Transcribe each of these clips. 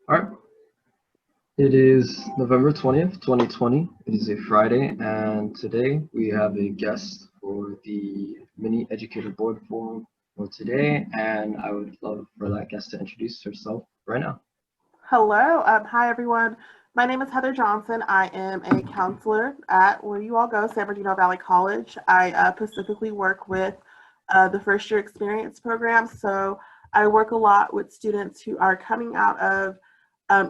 All right. It is November 20th, 2020. It is a Friday, and today we have a guest for the mini educator board forum for today, and I would love for that guest to introduce herself right now. Hello. Hi, everyone. My name is Heather Johnson. I am a counselor at where you all go, San Bernardino Valley College. I specifically work with the first year experience program. So I work a lot with students who are coming out of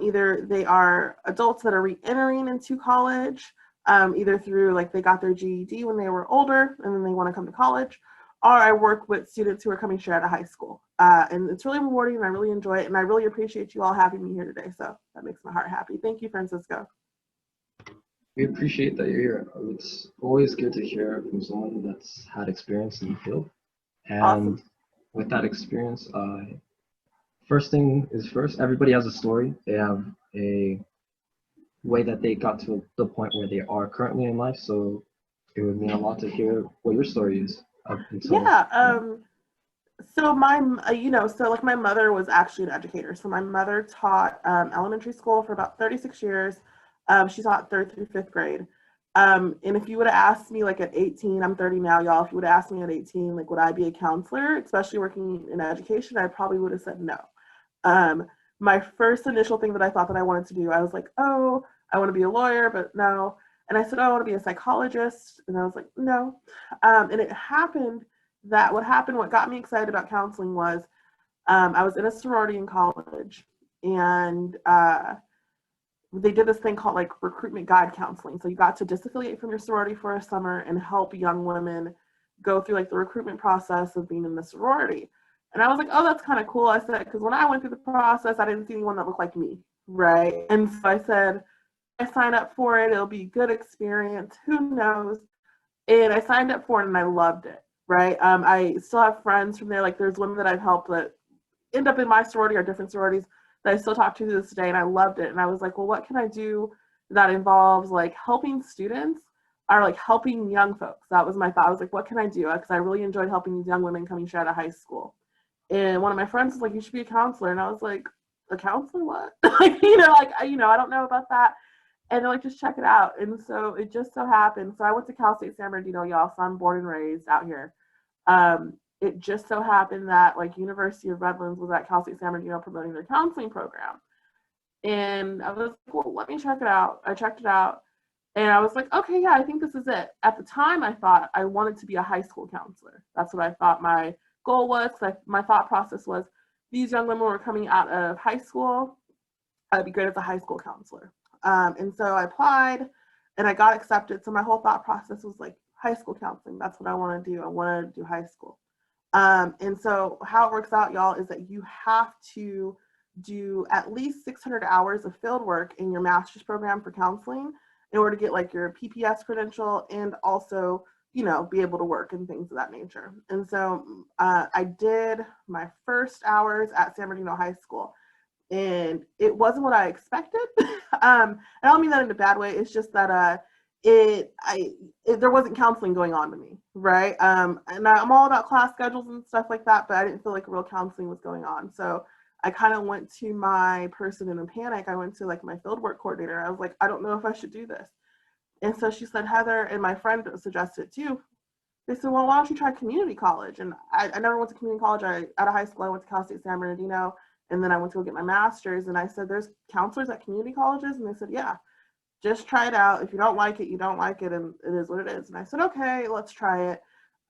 either they are adults that are re entering into college, either through like they got their GED when they were older and then they want to come to college, or I work with students who are coming straight out of high school. And it's really rewarding and I really enjoy it. And I really appreciate you all having me here today. So that makes my heart happy. Thank you, Francisco. We appreciate that you're here. It's always good to hear from someone that's had experience in the field, Awesome. and with that experience, first thing is first, everybody has a story. They have a way that they got to the point where they are currently in life. So it would mean a lot to hear what your story is up until Yeah. now. So like my mother was actually an educator. So my mother taught elementary school for about 36 years. She taught third through fifth grade. And if you would have asked me like at 18, I'm 30 now, y'all. If you would have asked me at 18, like, would I be a counselor, especially working in education, I probably would have said no. Um, my first initial thing that I thought that I wanted to do, I was like, oh, I want to be a lawyer, but no. And I said, oh, I want to be a psychologist. And I was like, no. And it happened that what got me excited about counseling was I was in a sorority in college and they did this thing called like recruitment guide counseling. So you got to disaffiliate from your sorority for a summer and help young women go through like the recruitment process of being in the sorority. And I was like, oh, that's kind of cool. I said, because when I went through the process, I didn't see anyone that looked like me. Right. And so I said, I sign up for it. It'll be a good experience. Who knows? And I signed up for it and I loved it. Right. I still have friends from there. Like there's women that I've helped that end up in my sorority or different sororities that I still talk to this day, and I loved it. And I was like, well, what can I do that involves like helping students or like helping young folks? That was my thought. I was like, what can I do? Because I really enjoyed helping these young women coming straight out of high school. And one of my friends was like, you should be a counselor, and I was like, a counselor? What? Like, I don't know about that. And they're like, just check it out. And so it just so happened. So I went to Cal State San Bernardino, y'all. So I'm born and raised out here. It just so happened that like University of Redlands was at Cal State San Bernardino promoting their counseling program. And I was like, well, let me check it out. I checked it out and I was like, okay, yeah, I think this is it. At the time, I thought I wanted to be a high school counselor. That's what I thought my goal was. My thought process was these young women were coming out of high school. I'd be great as a high school counselor. And so I applied and I got accepted. So my whole thought process was like high school counseling. That's what I want to do. I want to do high school. And so how it works out, y'all, is that you have to do at least 600 hours of field work in your master's program for counseling in order to get like your PPS credential and also, be able to work and things of that nature. And so I did my first hours at San Bernardino High School and it wasn't what I expected. I don't mean that in a bad way. It's just that there wasn't counseling going on to me, right? And I'm all about class schedules and stuff like that, but I didn't feel like real counseling was going on. So I kind of went to my person in a panic. I went to like my fieldwork coordinator. I was like, I don't know if I should do this. And so she said, Heather, and my friend suggested it too. They said, well, why don't you try community college? And I never went to community college. Out of high school, I went to Cal State San Bernardino, and then I went to go get my master's. And I said, there's counselors at community colleges? And they said, yeah, just try it out. If you don't like it, you don't like it, and it is what it is. And I said, okay, let's try it.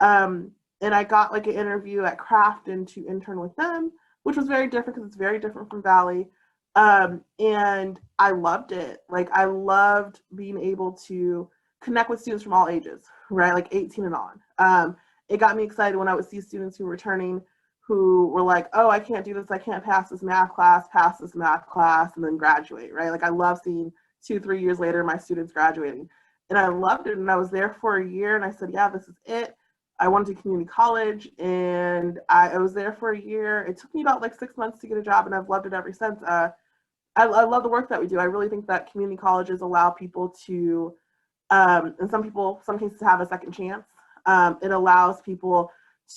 And I got like an interview at Crafton to intern with them, which was very different because it's very different from Valley. And I loved it. Like I loved being able to connect with students from all ages, right? Like 18 and on. It got me excited when I would see students who were returning who were like, oh, I can't do this. I can't pass this math class, and then graduate, right? Like I love seeing 2, 3 years later, my students graduating. And I loved it. And I was there for a year and I said, yeah, this is it. I went to community college and I was there for a year. It took me about like 6 months to get a job and I've loved it ever since. I love the work that we do. I really think that community colleges allow people to, and some cases have a second chance. It allows people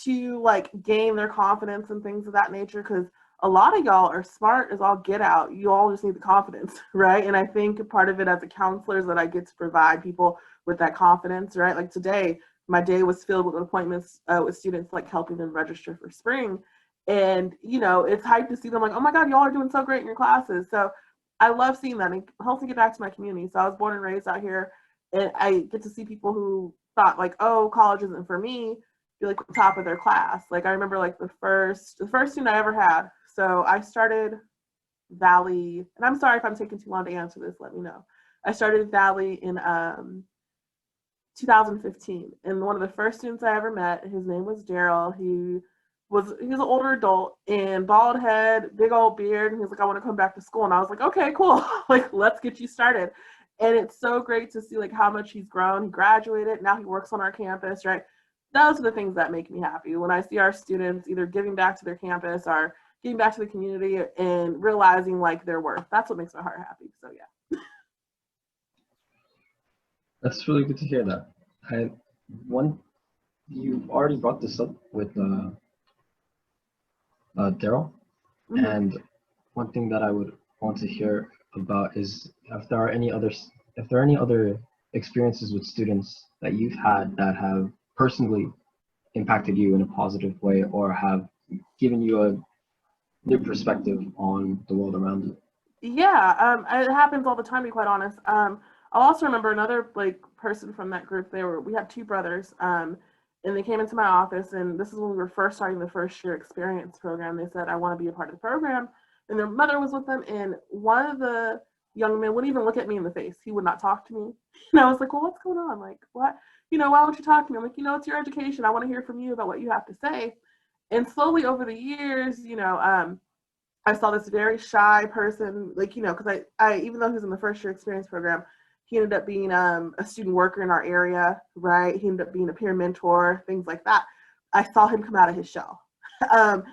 to like gain their confidence and things of that nature. Because a lot of y'all are smart as all get out. You all just need the confidence, right? And I think part of it as a counselor is that I get to provide people with that confidence, right? Like today, my day was filled with appointments with students, like helping them register for spring. And, you know, it's hype to see them like, oh my God, y'all are doing so great in your classes. So I love seeing that. And it helps me get back to my community. So I was born and raised out here, and I get to see people who thought like, oh, college isn't for me, be like the top of their class. Like I remember like the first student I ever had. So I started Valley, and I'm sorry if I'm taking too long to answer this, let me know. I started Valley in 2015, and one of the first students I ever met, his name was Daryl. He's an older adult and bald head, big old beard, and he's like, I want to come back to school. And I was like, okay, cool. Like, let's get you started. And it's so great to see like how much he's grown. He graduated, now he works on our campus, right? Those are the things that make me happy when I see our students either giving back to their campus or giving back to the community and realizing like their worth. That's what makes my heart happy. So yeah. That's really good to hear that. I one you already brought this up with Daryl, Mm-hmm. and one thing that I would want to hear about is if there are any other experiences with students that you've had that have personally impacted you in a positive way or have given you a new perspective on the world around you. Yeah, it happens all the time, to be quite honest. I'll also remember another like person from that group. We had two brothers, and they came into my office, and this is when we were first starting the first year experience program. They said, I want to be a part of the program, and their mother was with them, and one of the young men wouldn't even look at me in the face. He would not talk to me. And I was like, well, what's going on? Like, what? You know, why won't you talk to me? I'm like, you know, it's your education. I want to hear from you about what you have to say. And slowly over the years, I saw this very shy person, like, you know, because I even though he was in the first year experience program, he ended up being a student worker in our area, right? He ended up being a peer mentor, things like that. I saw him come out of his shell. um,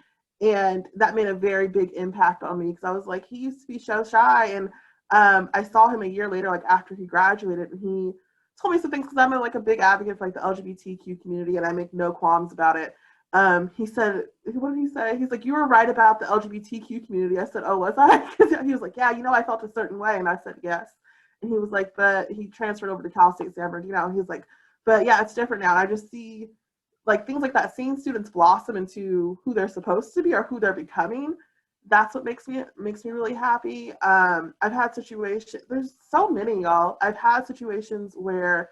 and that made a very big impact on me because I was like, he used to be so shy. And I saw him a year later, like after he graduated, and he told me some things because I'm like a big advocate for like the LGBTQ community and I make no qualms about it. He said, what did he say? He's like, you were right about the LGBTQ community. I said, oh, was I? He was like, yeah, you know, I felt a certain way. And I said, yes. And he was like, but he transferred over to Cal State San Bernardino. And he was like, but yeah, it's different now. And I just see like things like that, seeing students blossom into who they're supposed to be or who they're becoming. That's what makes me really happy. I've had situations, there's so many, y'all. I've had situations where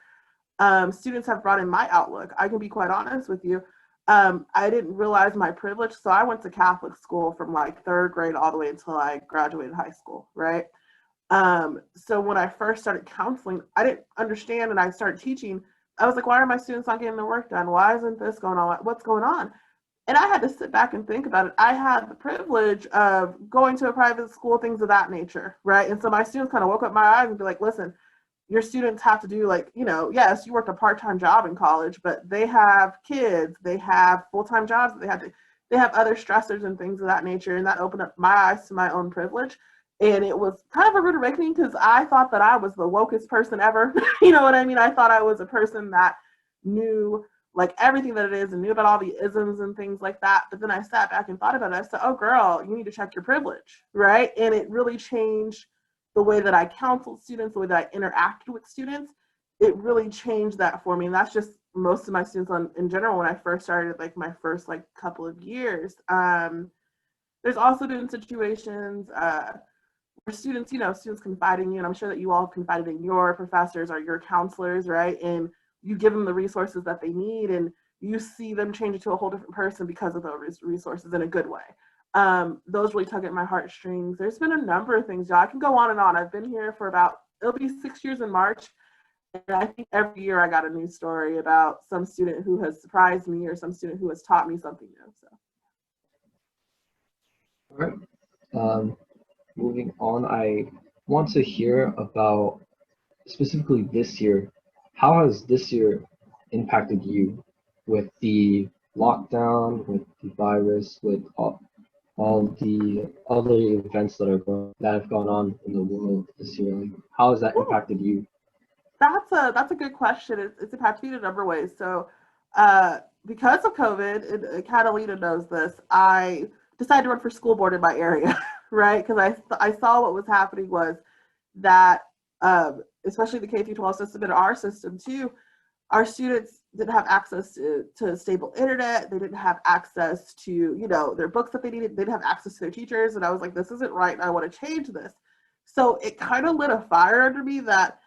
students have brought in my outlook. I can be quite honest with you. I didn't realize my privilege. So I went to Catholic school from like third grade all the way until I graduated high school, right? So when I first started counseling, I didn't understand and I started teaching. I was like, why are my students not getting their work done? Why isn't this going on? What's going on? And I had to sit back and think about it. I had the privilege of going to a private school, things of that nature, right? And so my students kind of woke up my eyes and be like, listen, your students have to do like, you know, yes, you worked a part-time job in college, but they have kids, they have full-time jobs, they have other stressors and things of that nature. And that opened up my eyes to my own privilege. And it was kind of a rude awakening because I thought that I was the wokest person ever. You know what I mean? I thought I was a person that knew like everything that it is and knew about all the isms and things like that. But then I sat back and thought about it. I said, oh girl, you need to check your privilege, right? And it really changed the way that I counseled students, the way that I interacted with students. It really changed that for me. And that's just most of my students in general when I first started, like my first like couple of years. There's also been situations where students, you know, students confide in you, and I'm sure that you all have confided in your professors or your counselors, right? And you give them the resources that they need, and you see them change into a whole different person because of those resources in a good way. Those really tug at my heartstrings. There's been a number of things, y'all. I can go on and on. I've been here for it'll be 6 years in March. And I think every year I got a new story about some student who has surprised me or some student who has taught me something new. So. All right. Moving on, I want to hear about specifically this year. How has this year impacted you with the lockdown, with the virus, with all the other events that have gone on in the world this year? Like, how has that impacted you? That's a good question. It's impacted me in a number of ways. So, because of COVID, and Catalina knows this, I decided to run for school board in my area, right? Because I saw what was happening was that, especially the K through 12 system and our system too, our students didn't have access to stable internet. They didn't have access to, you know, their books that they needed. They didn't have access to their teachers. And I was like, this isn't right. And I want to change this. So it kind of lit a fire under me that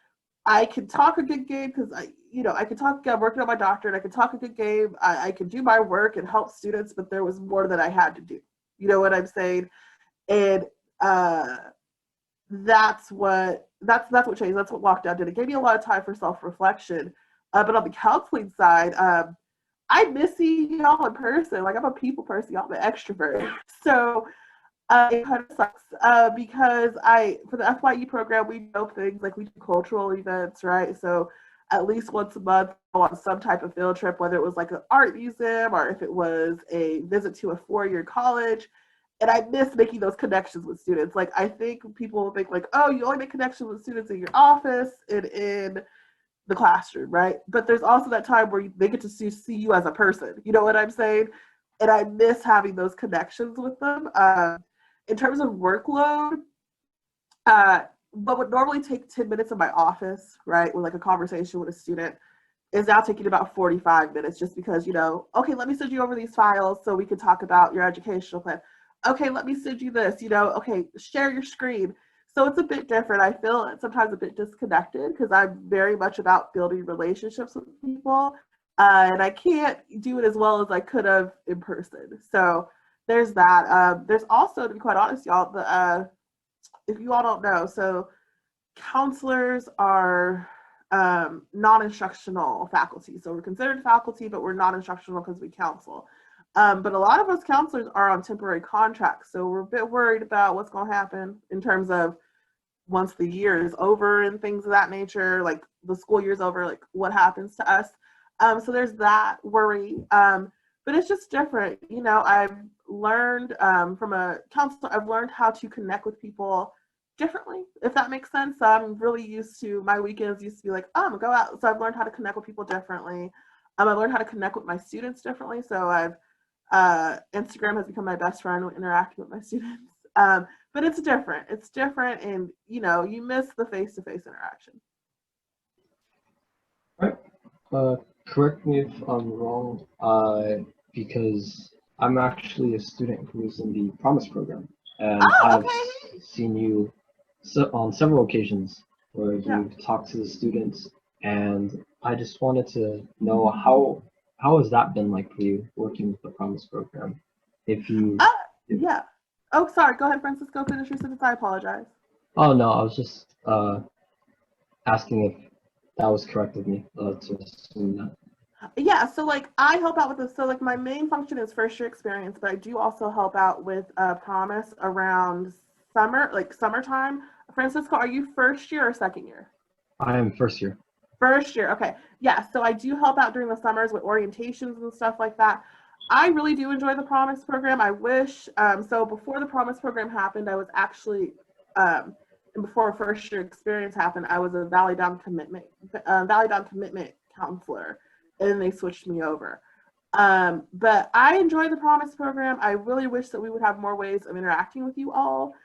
I could talk a good game because I could talk, I'm working on my doctorate. I could talk a good game. I could do my work and help students, but there was more that I had to do. You know what I'm saying? And that's what changed. That's what lockdown did. It gave me a lot of time for self-reflection. But on the counseling side, I miss seeing y'all in person. Like, I'm a people person, y'all, I'm an extrovert. So it kind of sucks because for the FYE program, we know things like we do cultural events, right? So at least once a month, go on some type of field trip, whether it was like an art museum or if it was a visit to a four-year college. And I miss making those connections with students. Like, I think people think like, oh, you only make connections with students in your office and in the classroom, right? But there's also that time where they get to see you as a person. You know what I'm saying? And I miss having those connections with them. In terms of workload, what would normally take 10 minutes in my office, right, with like a conversation with a student, is now taking about 45 minutes just because, okay, let me send you over these files so we can talk about your educational plan. Okay, let me send you this, okay, share your screen. So it's a bit different. I feel sometimes a bit disconnected because I'm very much about building relationships with people. And I can't do it as well as I could have in person. So there's that. There's also, to be quite honest, y'all, if you all don't know, so counselors are non-instructional faculty. So we're considered faculty, but we're non-instructional because we counsel. But a lot of us counselors are on temporary contracts. So we're a bit worried about what's going to happen in terms of once the year is over and things of that nature, like the school year's over, like what happens to us. So there's that worry. But it's just different. I've learned from a counselor, I've learned how to connect with people differently, if that makes sense. So I'm really used to, my weekends used to be like, I'm gonna go out. So I've learned how to connect with people differently. I've learned how to connect with my students differently. So Instagram has become my best friend when interacting with my students. But it's different. It's different, and you miss the face-to-face interaction. Right. Correct me if I'm wrong, because I'm actually a student who's in the Promise program, and I've seen you on several occasions where you've talked to the students, and I just wanted to know how has that been like for you working with the Promise program? Yeah. Oh, sorry. Go ahead, Francisco. Finish your sentence. I apologize. Oh no, I was just asking if that was correct of me to assume that. Yeah, so like I help out with this. So like my main function is first year experience, but I do also help out with Promise around summertime. Francisco, are you first year or second year? I am first year. First year, okay. Yeah, so I do help out during the summers with orientations and stuff like that. I really do enjoy the Promise program. I wish, so before the Promise program happened, I was actually, and before first year experience happened, I was a Valley Down Commitment counselor, and then they switched me over. But I enjoy the Promise program. I really wish that we would have more ways of interacting with you all,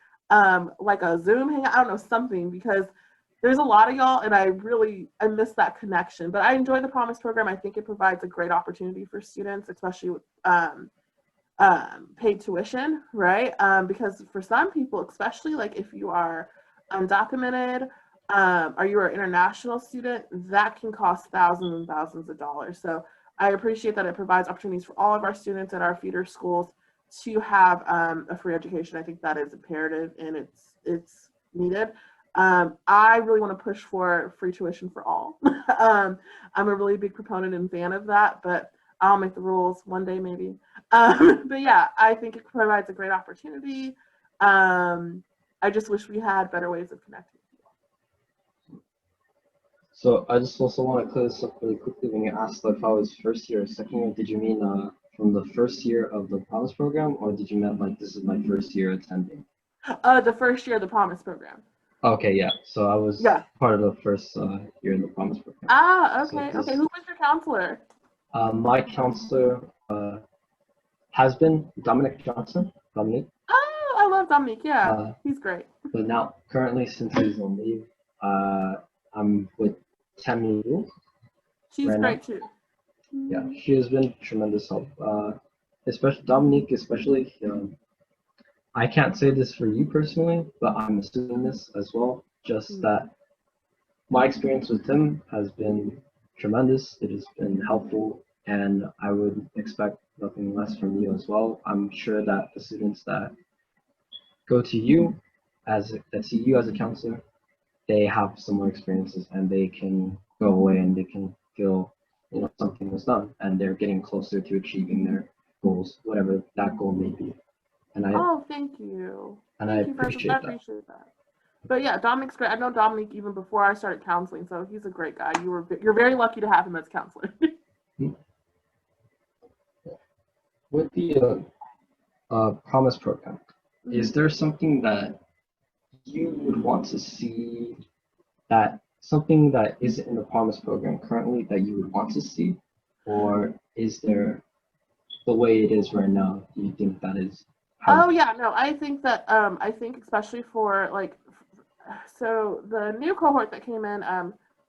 like a Zoom hangout, I don't know, something, because there's a lot of y'all, and I miss that connection. But I enjoy the Promise program. I think it provides a great opportunity for students, especially with paid tuition, right? Because for some people, especially like if you are undocumented or you're an international student, that can cost thousands and thousands of dollars. So I appreciate that it provides opportunities for all of our students at our feeder schools to have a free education. I think that is imperative, and it's needed. I really want to push for free tuition for all. I'm a really big proponent and fan of that, but I'll make the rules one day maybe. But yeah, I think it provides a great opportunity. I just wish we had better ways of connecting. So I just also want to clear this up really quickly. When you asked if I was first year or second year, did you mean from the first year of the Promise program, or did you mean like this is my first year attending? The first year of the Promise program. Okay, yeah. So I was part of the first year in the Promise program. Ah, okay, okay. Who was your counselor? My counselor has been Dominic Johnson, Dominic, Oh, I love Dominique. Yeah, uh, he's great. but now currently since he's on leave, I'm with Tammy Wu She's right now. great too. Yeah, she has been tremendous help. Especially Dominique, especially. I can't say this for you personally, but I'm assuming this as well. Just Mm. that my experience with him has been tremendous. It has been helpful, and I would expect nothing less from you as well. I'm sure that the students that go to you that see you as a counselor, they have similar experiences, and they can go away and they can feel something was done, and they're getting closer to achieving their goals, whatever that goal may be. And I Oh, thank you. and I Thank you for I appreciate that. appreciate that. But yeah, Dominic's great. I know Dominic even before I started counseling, so he's a great guy. You're very lucky to have him as counselor. With the Promise program, is there something that you would want to see, that something that isn't in the Promise program currently that you would want to see, or is there the way it is right now? Do you think that is how? Oh yeah, no, I think that I think especially for like so the new cohort that came in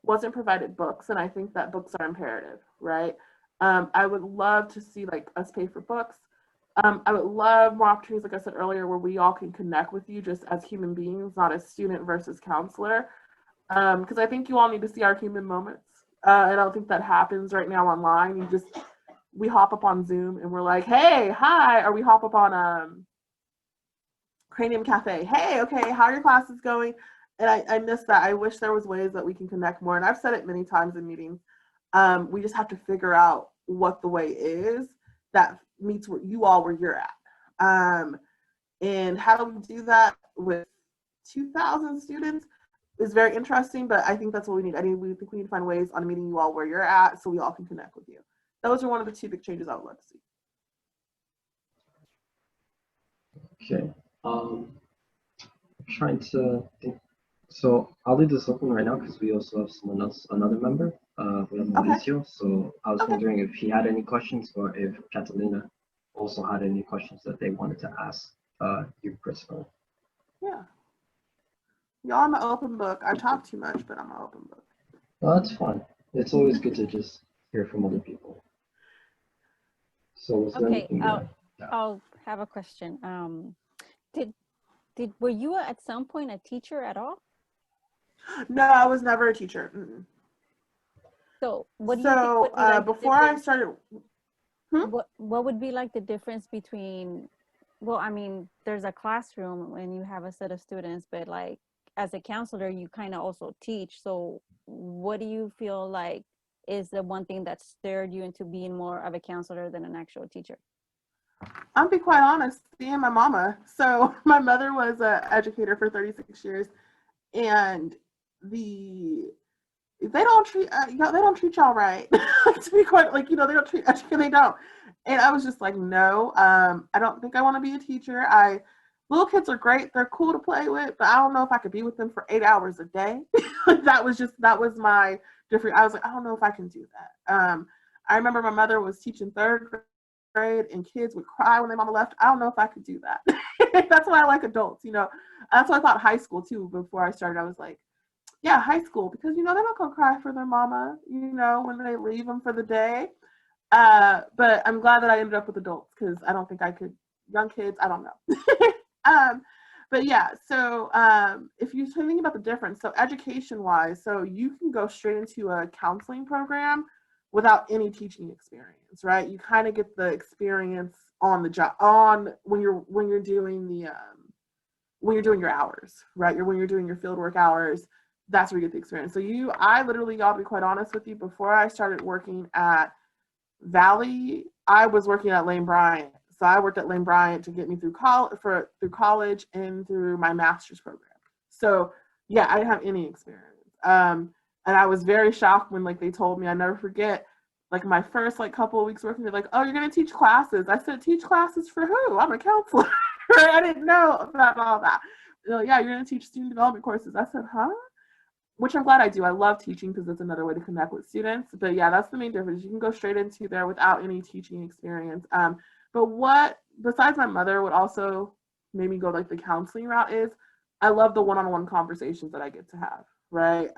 wasn't provided books, and I think that books are imperative, right? I would love to see like us pay for books. I would love more opportunities, like I said earlier, where we all can connect with you just as human beings, not as student versus counselor. Because I think you all need to see our human moments. I don't think that happens right now online. We hop up on Zoom and we're like, hey, hi, or we hop up on Cranium Cafe. Hey, okay, how are your classes going? And I miss that. I wish there was ways that we can connect more. And I've said it many times in meetings. We just have to figure out what the way is that meets where you all where you're at. And how do we do that with 2,000 students is very interesting, but I think that's what we need. We think we need to find ways on meeting you all where you're at so we all can connect with you. Those are one of the two big changes I would love to see. Okay. I'm trying to think. So I'll leave this open right now because we also have someone else, another member. We have Okay. Mauricio. So I was Okay. wondering if he had any questions or if Catalina also had any questions that they wanted to ask you personally. Yeah. Y'all, I'm an open book. I talk too much, but I'm an open book. Well, that's fine. It's always good to just hear from other people. So was there Okay, anything that? I'll have a question. Were you at some point a teacher at all? No, I was never a teacher. Mm-mm. So what do you think would be like before I started, what would be like the difference between, well, I mean, there's a classroom when you have a set of students, but like as a counselor, you kind of also teach. So what do you feel like is the one thing that stirred you into being more of a counselor than an actual teacher? I'll be quite honest, seeing my mama. So my mother was an educator for 36 years, and they don't treat they don't treat y'all right. To be quite like they don't treat they don't. And I was just like, no, I don't think I want to be a teacher. Little kids are great, they're cool to play with, but I don't know if I could be with them for 8 hours a day. That was my different. I was like, I don't know if I can do that. I remember my mother was teaching third grade and kids would cry when their mama left. I don't know if I could do that. That's why I like adults. That's why I thought high school too. Before I started, I was like, yeah, high school, because they're not gonna cry for their mama, when they leave them for the day. But I'm glad that I ended up with adults because I don't think I could. Young kids, I don't know. But yeah, so if you're thinking about the difference, so education-wise, so you can go straight into a counseling program without any teaching experience, right? You kind of get the experience on the job, on when you're doing your hours, right? When you're doing your fieldwork hours, that's where you get the experience. So I literally, I'll be quite honest with you, before I started working at Valley, I was working at Lane Bryant. So I worked at Lane Bryant to get me through college and through my master's program. So yeah, I didn't have any experience. And I was very shocked when they told me. I never forget, my first couple of weeks working, they're like, "Oh, you're gonna teach classes." I said, "Teach classes for who? I'm a counselor." I didn't know about all that. Like, yeah, you're gonna teach student development courses. I said, huh? Which I'm glad I do. I love teaching because it's another way to connect with students. But yeah, that's the main difference. You can go straight into there without any teaching experience. But what, besides my mother, would also made me go like the counseling route is I love the one-on-one conversations that I get to have, right?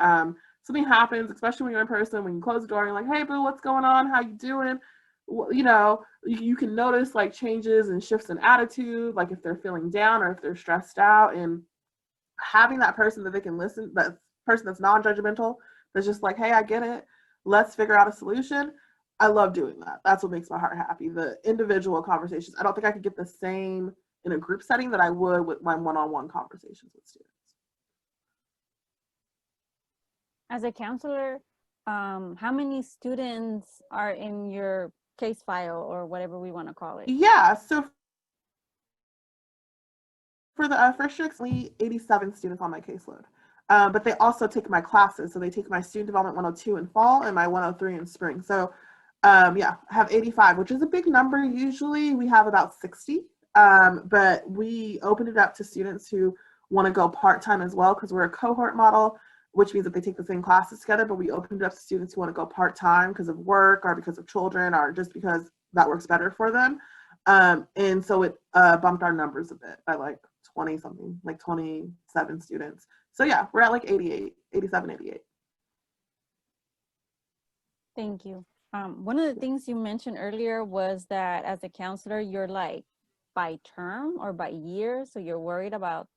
Something happens, especially when you're in person, when you close the door, and you're like, hey, boo, what's going on? How you doing? You know, you can notice like changes and shifts in attitude, like if they're feeling down or if they're stressed out, and having that person that they can listen, that person that's non-judgmental, that's just like, hey, I get it. Let's figure out a solution. I love doing that. That's what makes my heart happy. The individual conversations. I don't think I could get the same in a group setting that I would with my one-on-one conversations with students. As a counselor, how many students are in your case file or whatever we want to call it? Yeah, so for the first year, only 87 students on my caseload. But they also take my classes. So they take my Student Development 102 in fall and my 103 in spring. So yeah, I have 85, which is a big number. Usually we have about 60, but we opened it up to students who want to go part-time as well because we're a cohort model, which means that they take the same classes together, but we opened it up to students who want to go part-time because of work or because of children or just because that works better for them. And so it bumped our numbers a bit by like 20 something, like 27 students. So yeah, we're at like 88, 87, 88. Thank you. One of the things you mentioned earlier was that as a counselor, you're like by term or by year. So you're worried about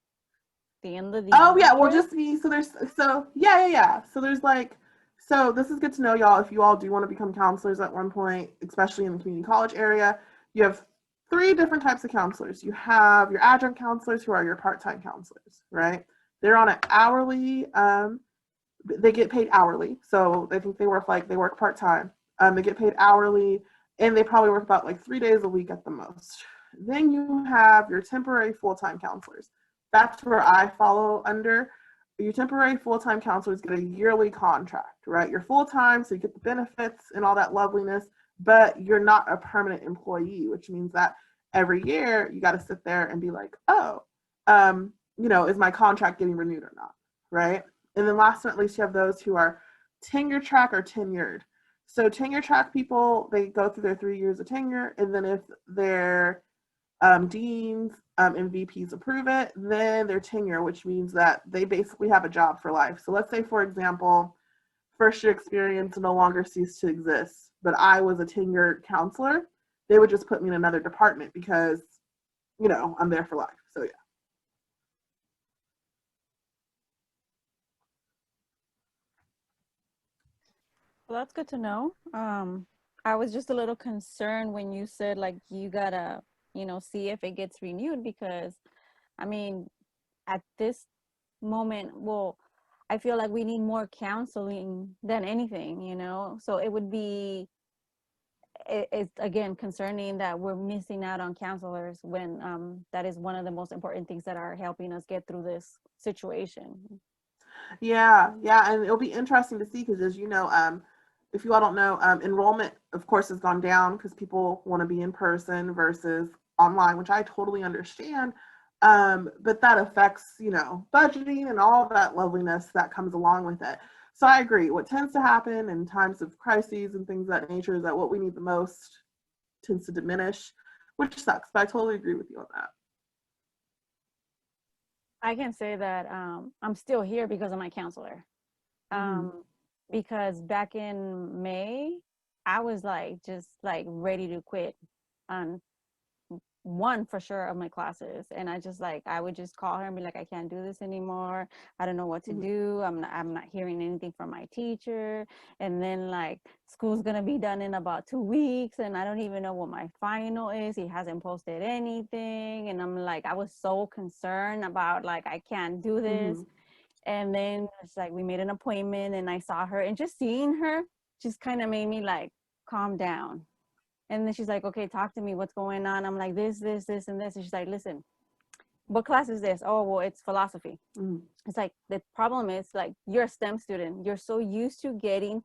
the end of the Oh yeah, year. well just me. So there's, so yeah. So there's like, so this is good to know, y'all. If you all do want to become counselors at one point, especially in the community college area, you have 3 different types of counselors. You have your adjunct counselors who are your part-time counselors, right? They're on an hourly, they get paid hourly. So they think they work part-time. They get paid hourly and they probably work about like 3 days a week at the most. Then you have your temporary full-time counselors. That's where I follow under. Your temporary full-time counselors get a yearly contract, right? You're full-time, so you get the benefits and all that loveliness, but you're not a permanent employee, which means that every year you got to sit there and be like, oh, is my contract getting renewed or not, right? And then last but not least, you have those who are tenure track or tenured. So tenure track people, they go through their 3 years of tenure, and then if their deans and VPs approve it, then their tenure, which means that they basically have a job for life. So let's say, for example, first year experience no longer ceased to exist, but I was a tenured counselor, they would just put me in another department because, I'm there for life. So yeah. Well, that's good to know. I was just a little concerned when you said like you gotta, see if it gets renewed because, I mean, at this moment, well, I feel like we need more counseling than anything. So it would be, it's again concerning that we're missing out on counselors when that is one of the most important things that are helping us get through this situation. Yeah, and it'll be interesting to see because, as you know, if you all don't know, enrollment, of course, has gone down because people want to be in person versus online, which I totally understand. But that affects, budgeting and all that loveliness that comes along with it. So I agree. What tends to happen in times of crises and things of that nature is that what we need the most tends to diminish, which sucks. But I totally agree with you on that. I can say that I'm still here because of my counselor. Because back in May, I was like just like ready to quit on one for sure of my classes, and I would just call her and be like, I can't do this anymore. I don't know what to do. I'm not hearing anything from my teacher, and then like school's gonna be done in about 2 weeks, and I don't even know what my final is. He hasn't posted anything, and I'm like, I was so concerned about like I can't do this. And then it's like we made an appointment and I saw her, and just seeing her just kind of made me like calm down. And then she's like, okay, talk to me. What's going on? I'm like, this, and this. And she's like, listen, what class is this? Oh, well, it's philosophy. It's like, the problem is like, you're a STEM student. You're so used to getting,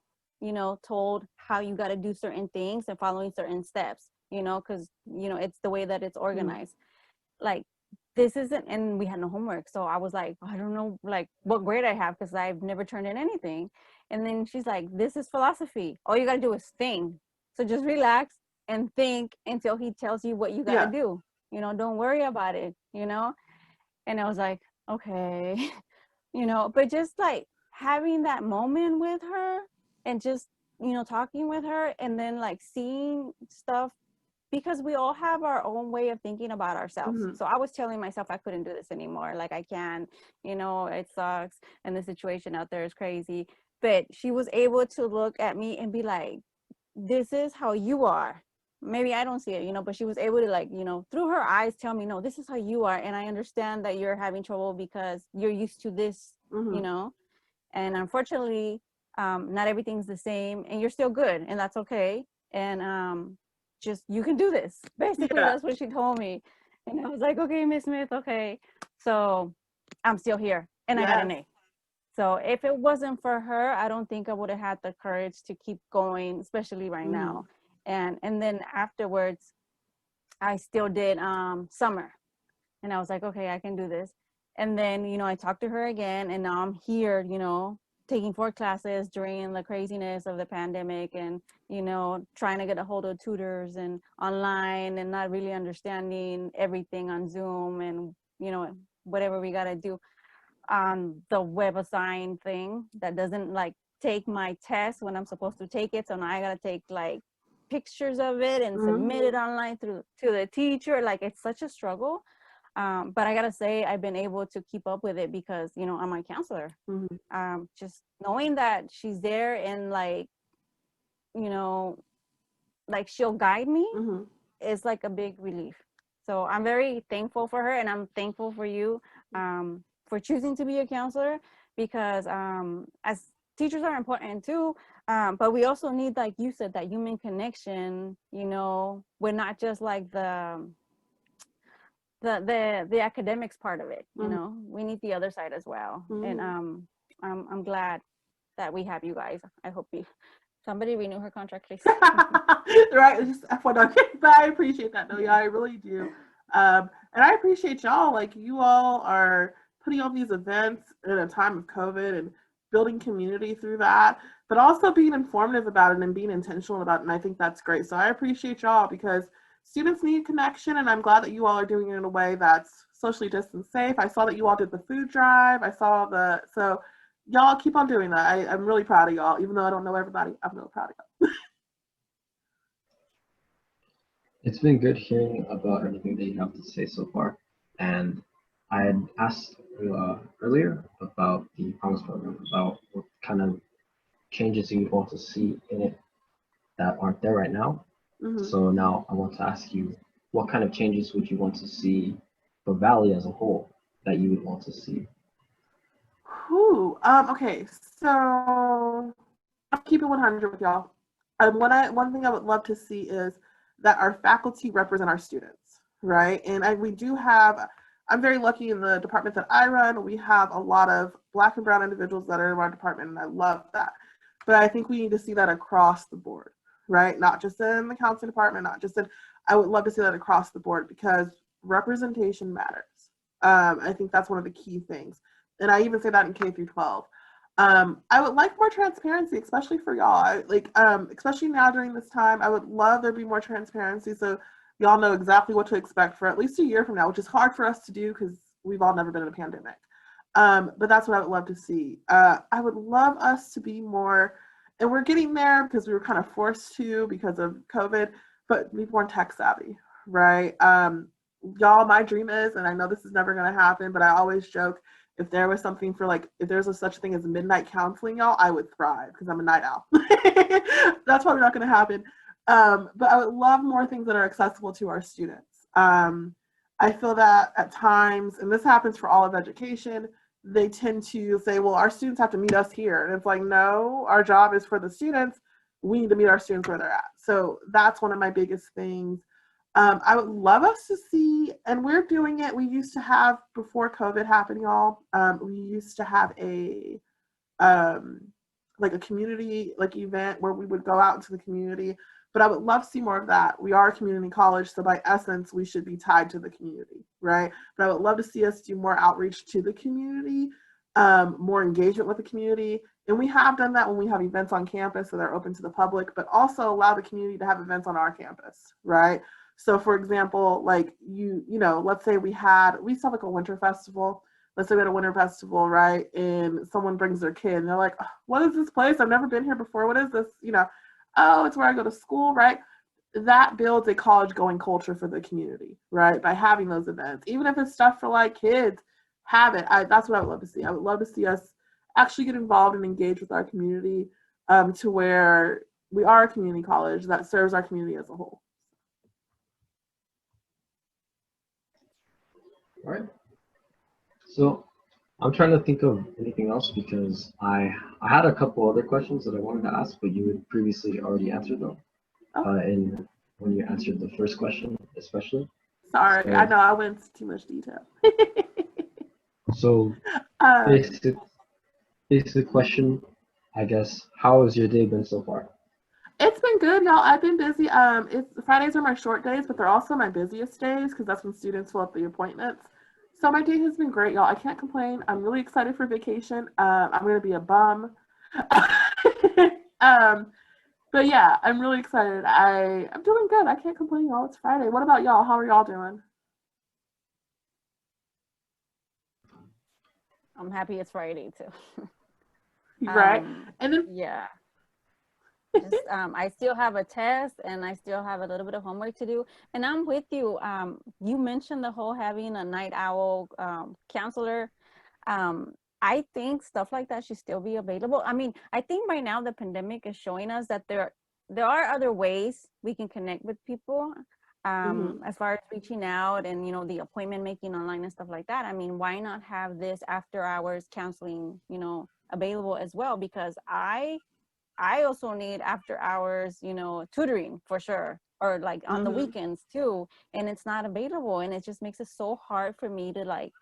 told how you got to do certain things and following certain steps, because, it's the way that it's organized. Like, this isn't, and we had no homework. So I was like, I don't know, like what grade I have because I've never turned in anything. And then she's like, this is philosophy. All you got to do is think. So just relax and think until he tells you what you got to do. You know, don't worry about it, you know? And I was like, okay, you know, but just like having that moment with her and just, you know, talking with her and then like seeing stuff, because we all have our own way of thinking about ourselves. Mm-hmm. So I was telling myself I couldn't do this anymore. Like I can't, you know, it sucks and the situation out there is crazy. But she was able to look at me and be like, this is how you are. Maybe I don't see it, you know, but she was able to like, you know, through her eyes tell me, no, this is how you are. And I understand that you're having trouble because you're used to this, Mm-hmm. you know, and unfortunately, not everything's the same and you're still good and that's okay. And just, you can do this. Basically, that's what she told me. And I was like, okay, Miss Smith, okay. So I'm still here and I got an A. So if it wasn't for her, I don't think I would have had the courage to keep going, especially right now. And then afterwards, I still did summer, and I was like, okay, I can do this. And then, you know, I talked to her again, and now I'm here, you know, taking 4 classes during the craziness of the pandemic, and you know, trying to get a hold of tutors and online, and not really understanding everything on Zoom, and you know, whatever we gotta do on the web assign thing that doesn't like take my test when I'm supposed to take it. So now I gotta take like pictures of it and submit it online through to the teacher. Like it's such a struggle. But I gotta say I've been able to keep up with it because, you know, I'm my counselor. Just knowing that she's there and like, you know, like she'll guide me is like a big relief. So I'm very thankful for her, and I'm thankful for you for choosing to be a counselor, because as teachers are important too, but we also need, like you said, that human connection. You know, we're not just like the academics part of it. You know, we need the other side as well. And I'm glad that we have you guys. I hope somebody renew her contract, please. Right, just FYI, but I appreciate that. No, yeah, I really do. And I appreciate y'all. Like you all are putting on these events in a time of COVID and building community through that, but also being informative about it and being intentional about it. And I think that's great. So I appreciate y'all, because students need connection, and I'm glad that you all are doing it in a way that's socially distanced safe. I saw that you all did the food drive. So y'all keep on doing that. I'm really proud of y'all. Even though I don't know everybody, I'm really proud of y'all. It's been good hearing about everything that you have to say so far. And I had asked earlier about the Promise Program, about what kind of changes you want to see in it that aren't there right now. So now I want to ask you, what kind of changes would you want to see for Valley as a whole that you would want to see? Okay, so I'll keep it 100 with y'all. One thing I would love to see is that our faculty represent our students, right? And we do have, I'm very lucky in the department that I run, we have a lot of Black and brown individuals that are in our department, and I love that. But I think we need to see that across the board, right? Not just in the counseling department, I would love to see that across the board, because representation matters. I think that's one of the key things. And I even say that in K through 12. I would like more transparency, especially for y'all. Especially now during this time, I would love there be more transparency, so y'all know exactly what to expect for at least a year from now, which is hard for us to do because we've all never been in a pandemic. But that's what I would love to see. I would love us to be more, and we're getting there because we were kind of forced to because of COVID, but be more tech savvy, right? Y'all, my dream is, and I know this is never going to happen, but I always joke, if there was something for if there's a such thing as midnight counseling, y'all, I would thrive because I'm a night owl. That's probably not going to happen. But I would love more things that are accessible to our students. I feel that at times, and this happens for all of education, they tend to say, well, our students have to meet us here. And it's like, no, our job is for the students. We need to meet our students where they're at. So that's one of my biggest things. I would love us to see, and we're doing it. We used to have, before COVID happened, y'all, we used to have a community event where we would go out into the community. But I would love to see more of that. We are a community college, so by essence, we should be tied to the community, right? But I would love to see us do more outreach to the community, more engagement with the community. And we have done that when we have events on campus that are open to the public, but also allow the community to have events on our campus, right? So for example, like let's say we used to have like a winter festival. Let's say we had a winter festival, right? And someone brings their kid and they're like, "Oh, what is this place? I've never been here before. What is this? Oh, it's where I go to school, right?" That builds a college going culture for the community, right? By having those events, even if it's stuff for like kids, have it. That's what I would love to see. I would love to see us actually get involved and engage with our community, to where we are a community college that serves our community as a whole. All right. So I'm trying to think of anything else because I had a couple other questions that I wanted to ask, but you had previously already answered them. Oh. In when you answered the first question, especially. Sorry, So, I know I went into too much detail. so basic question, I guess. How has your day been so far? It's been good, y'all. I've been busy. Fridays are my short days, but they're also my busiest days because that's when students fill up the appointments. So my day has been great, y'all. I can't complain. I'm really excited for vacation. I'm gonna be a bum. But yeah, I'm really excited. I'm doing good. I can't complain, y'all. It's Friday. What about y'all? How are y'all doing? I'm happy it's Friday too. Right. And then Yeah. Just I still have a test and I still have a little bit of homework to do. And I'm with you. You mentioned the whole having a night owl counselor. I think stuff like that should still be available. I mean, I think right now the pandemic is showing us that there are other ways we can connect with people, as far as reaching out and the appointment making online and stuff like that. I mean, why not have this after hours counseling available as well? Because I also need after hours, tutoring for sure, or like on the weekends too. And it's not available. And it just makes it so hard for me to like,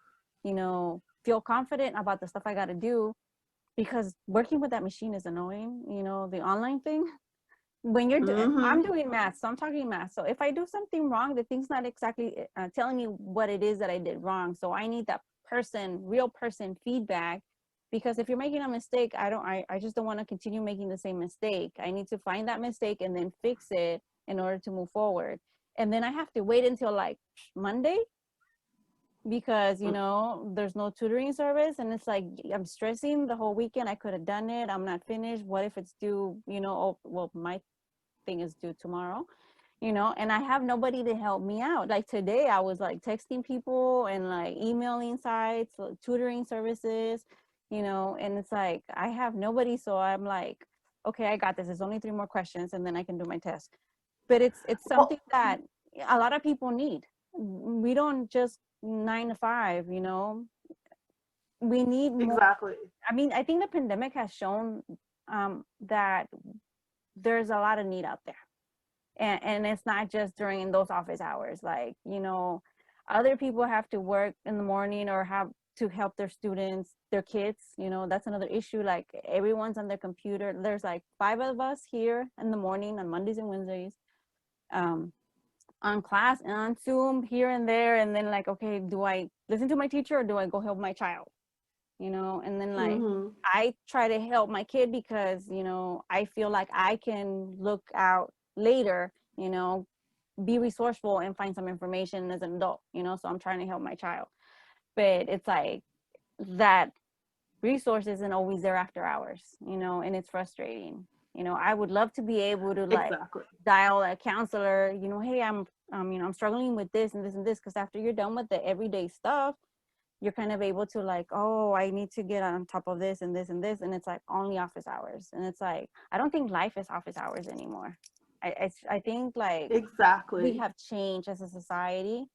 feel confident about the stuff I got to do, because working with that machine is annoying, the online thing. When I'm doing math, so I'm talking math. So if I do something wrong, the thing's not exactly telling me what it is that I did wrong. So I need that real person feedback, because if you're making a mistake, I just don't want to continue making the same mistake. I need to find that mistake and then fix it in order to move forward. And then I have to wait until like Monday, because there's no tutoring service, and it's like I'm stressing the whole weekend. I could have done it. I'm not finished. What if it's due, well, my thing is due tomorrow, and I have nobody to help me out. Like today I was like texting people and like emailing sites, tutoring services, and it's like I have nobody. So I'm like, okay, I got this. There's only 3 more questions and then I can do my test. But it's something that a lot of people need. We don't just 9 to 5, we need more. exactly. I mean, I think the pandemic has shown that there's a lot of need out there. And it's not just during those office hours. Like, other people have to work in the morning or have to help their students, their kids, that's another issue. Like everyone's on their computer. There's like 5 of us here in the morning on Mondays and Wednesdays, on class and on Zoom here and there. And then like, okay, do I listen to my teacher or do I go help my child? And then like I try to help my kid because, I feel like I can look out later, be resourceful and find some information as an adult, so I'm trying to help my child. But it's like that resource isn't always there after hours, and it's frustrating. I would love to be able to like dial a counselor, hey, I'm struggling with this and this and this, because after you're done with the everyday stuff, you're kind of able to like, oh, I need to get on top of this and this and this. And it's like only office hours. And it's like, I don't think life is office hours anymore. I think like we have changed as a society.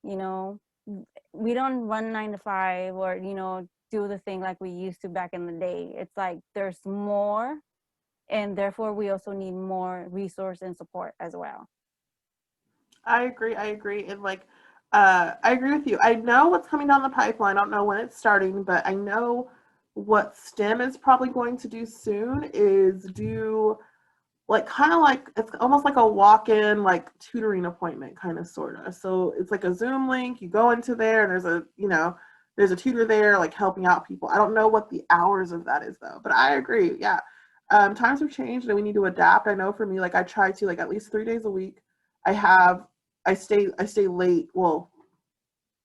We don't run 9 to 5 or, do the thing like we used to back in the day. It's like there's more, and therefore we also need more resource and support as well. I agree. And like, I agree with you. I know what's coming down the pipeline. I don't know when it's starting, but I know what STEM is probably going to do soon is do like kind of like it's almost like a walk-in like tutoring appointment kind of sort of. So it's like a Zoom link. You go into there and there's a there's a tutor there, like helping out people. I don't know what the hours of that is though, but I agree. Yeah. Times have changed and we need to adapt. I know for me, like I try to like at least 3 days a week. I stay late. Well,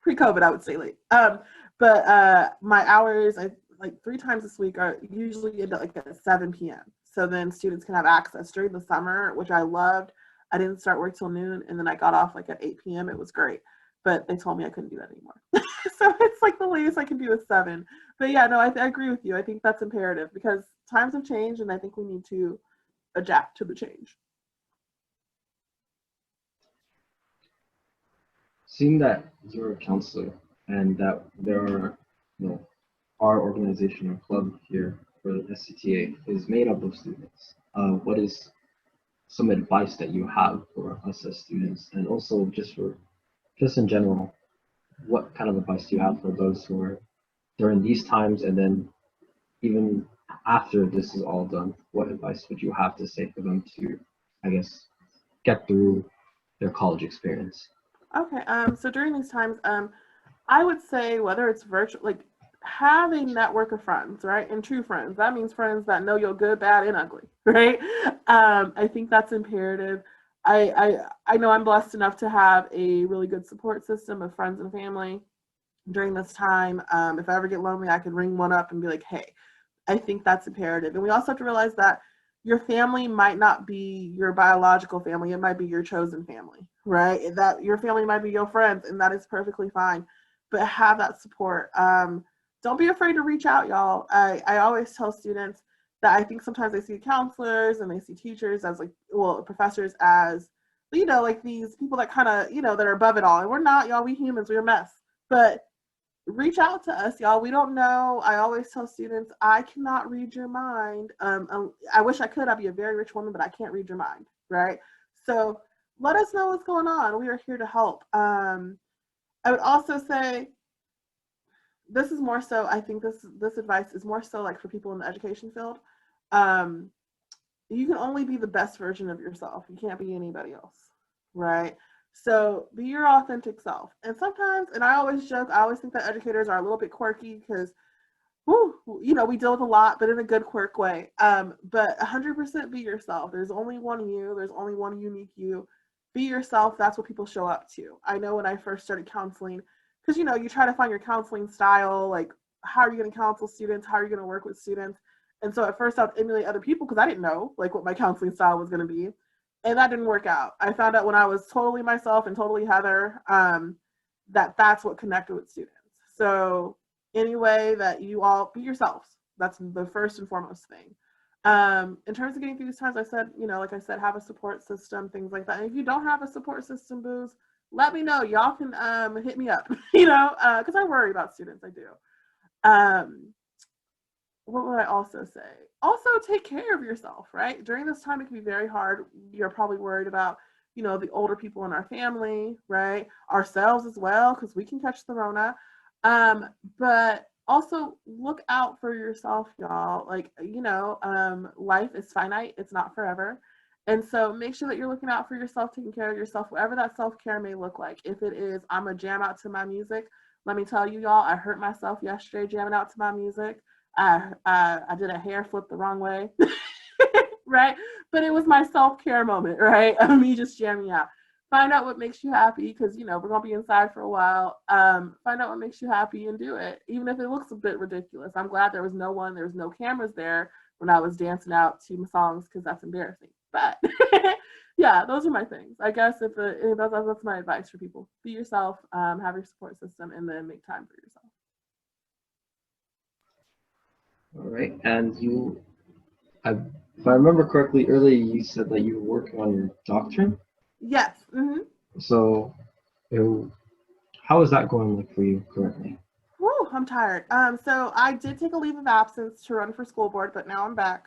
pre-COVID, I would stay late. But my hours, I like 3 times this week are usually at like at 7 p.m. So then students can have access during the summer, which I loved. I didn't start work till noon, and then I got off like at 8 p.m. It was great, but they told me I couldn't do that anymore. So it's like the latest I can do is 7. But yeah, no, I agree with you. I think that's imperative because times have changed, and I think we need to adapt to the change. Seeing that you're a counselor and that there are, our organization or club here for the SCTA is made up of students, what is some advice that you have for us as students, and also just in general, what kind of advice do you have for those who are during these times, and then even after this is all done, what advice would you have to say for them to, I guess, get through their college experience? Okay. So during these times, I would say whether it's virtual, like have a network of friends, right? And true friends. That means friends that know you're good, bad, and ugly, right? I think that's imperative. I know I'm blessed enough to have a really good support system of friends and family during this time. If I ever get lonely, I can ring one up and be like, hey, I think that's imperative. And we also have to realize that your family might not be your biological family. It might be your chosen family, right? That your family might be your friends, and that is perfectly fine. But have that support. Don't be afraid to reach out, y'all. I always tell students that I think sometimes they see counselors and they see teachers as like, well, professors as, like these people that kind of, that are above it all. And we're not, y'all. We humans, we're a mess. But reach out to us, y'all. We don't know. I always tell students, I cannot read your mind. I wish I could. I'd be a very rich woman, but I can't read your mind, right? So let us know what's going on. We are here to help. I would also say this is more so. I think this advice is more so like for people in the education field. Um, you can only be the best version of yourself. You can't be anybody else, right? So be your authentic self. And sometimes, and I always joke, I always think that educators are a little bit quirky because, we deal with a lot, but in a good quirk way. But 100% be yourself. There's only one you. There's only one unique you. Be yourself. That's what people show up to. I know when I first started counseling, because you try to find your counseling style, like how are you going to counsel students? How are you going to work with students? And so at first I would emulate other people because I didn't know like what my counseling style was going to be. And that didn't work out. I found out when I was totally myself and totally Heather, that's what connected with students. So any way that you all be yourselves, that's the first and foremost thing. In terms of getting through these times, I said, like I said, have a support system, things like that. And if you don't have a support system, booze, let me know. Y'all can hit me up, because I worry about students. I do. What would I also say? Also, take care of yourself, right? During this time, it can be very hard. You're probably worried about, the older people in our family, right? Ourselves as well, because we can catch the Rona. But also look out for yourself, y'all. Like, life is finite, it's not forever. And so make sure that you're looking out for yourself, taking care of yourself, whatever that self-care may look like. If it is, I'm a jam out to my music, let me tell you, y'all, I hurt myself yesterday jamming out to my music. I did a hair flip the wrong way, right? But it was my self-care moment, right? Of me just jamming out. Find out what makes you happy because, we're going to be inside for a while. Find out what makes you happy and do it, even if it looks a bit ridiculous. I'm glad there was no cameras there when I was dancing out to my songs because that's embarrassing. But yeah, those are my things. I guess if that's my advice for people. Be yourself, have your support system, and then make time for yourself. All right, and if I remember correctly, earlier you said that you were working on your doctorate. Yes. Mm-hmm. So, it, how is that going like for you currently? Whew, I'm tired. So I did take a leave of absence to run for school board, but now I'm back.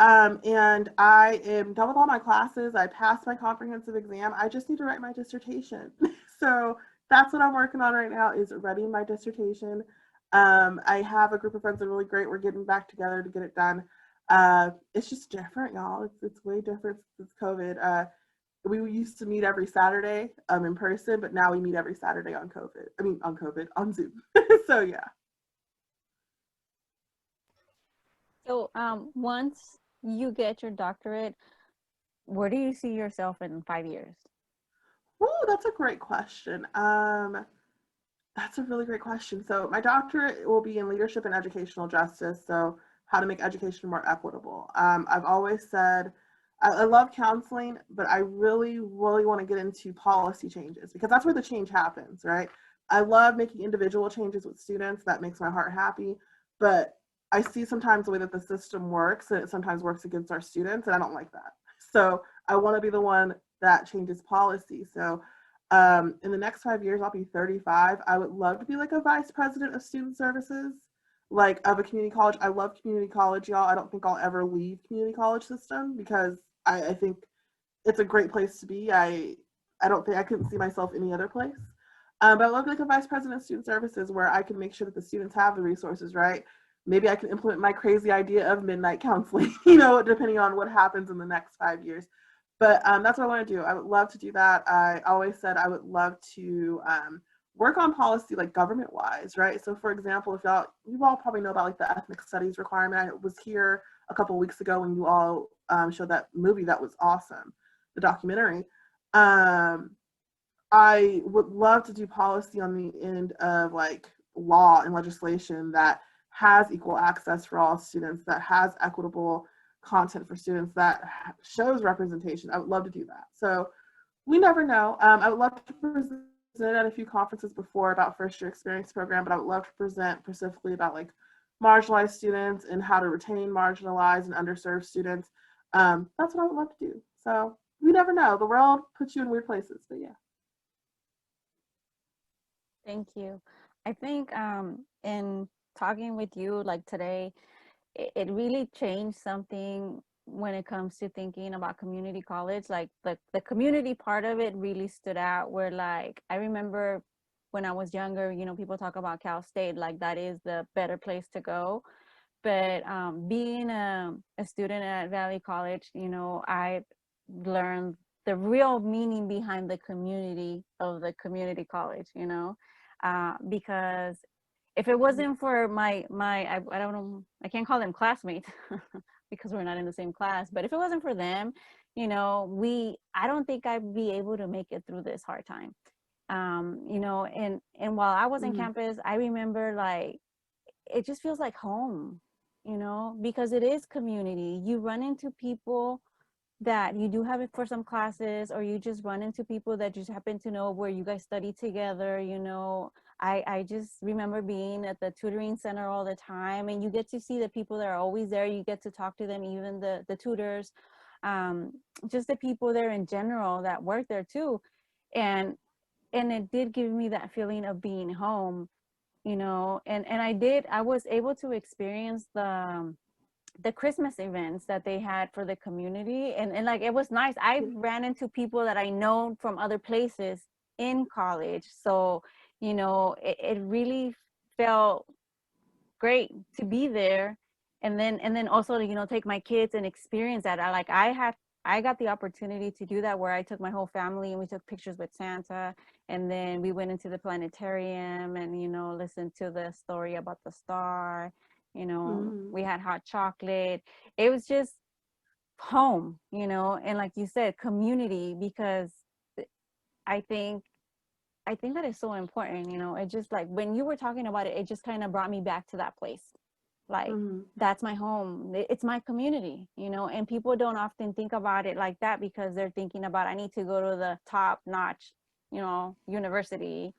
And I am done with all my classes. I passed my comprehensive exam. I just need to write my dissertation. So that's what I'm working on right now is writing my dissertation. I have a group of friends that are really great. We're getting back together to get it done. It's just different, y'all. It's way different since COVID. we used to meet every Saturday in person, but now we meet every Saturday on COVID. I mean, on Zoom. So yeah. So once you get your doctorate, where do you see yourself in 5 years? Oh, that's a great question. That's a really great question. So my doctorate will be in leadership and educational justice. So how to make education more equitable. I've always said I love counseling, but I really, really want to get into policy changes because that's where the change happens, right? I love making individual changes with students. That makes my heart happy. But I see sometimes the way that the system works, and it sometimes works against our students, and I don't like that. So I want to be the one that changes policy. So in the next 5 years, I'll be 35. I would love to be like a vice president of student services, like of a community college. I love community college, y'all. I don't think I'll ever leave community college system because I think it's a great place to be. I don't think I couldn't see myself any other place. But I love like a vice president of student services where I can make sure that the students have the resources, right? Maybe I can implement my crazy idea of midnight counseling, depending on what happens in the next 5 years. But that's what I want to do. I would love to do that. I always said I would love to work on policy like government wise, right? So for example, if you all probably know about like the ethnic studies requirement. I was here a couple of weeks ago when you all showed that movie that was awesome, the documentary. I would love to do policy on the end of like law and legislation that has equal access for all students, that has equitable content for students, that shows representation. I would love to do that. So we never know. I would love to present at a few conferences before about first year experience program, but I would love to present specifically about like marginalized students and how to retain marginalized and underserved students. That's what I would love to do. So we never know. The world puts you in weird places, but yeah. Thank you. I think in talking with you like today, it really changed something when it comes to thinking about community college. Like the community part of it really stood out where like I remember when I was younger, people talk about Cal State, like that is the better place to go. But being a student at Valley College, I learned the real meaning behind the community of the community college, because if it wasn't for I don't know, I can't call them classmates because we're not in the same class, but if it wasn't for them, I don't think I'd be able to make it through this hard time. And while I was in Mm-hmm. campus, I remember like it just feels like home, because it is community. You run into people that you do have it for some classes, or you just run into people that you just happen to know where you guys study together. I just remember being at the tutoring center all the time, and you get to see the people that are always there. You get to talk to them, even the tutors, um, just the people there in general that work there too. And it did give me that feeling of being home, and I was able to experience the Christmas events that they had for the community. And like, it was nice. I ran into people that I know from other places in college. So, it really felt great to be there. And then also, take my kids and experience that. I got the opportunity to do that where I took my whole family and we took pictures with Santa. And then we went into the planetarium and, listened to the story about the star. Mm-hmm. We had hot chocolate. It was just home, and like you said, community, because I think I think that is so important. It just like when you were talking about it, it just kind of brought me back to that place. Like, Mm-hmm. that's my home. It's my community, and people don't often think about it like that because they're thinking about, I need to go to the top notch, university.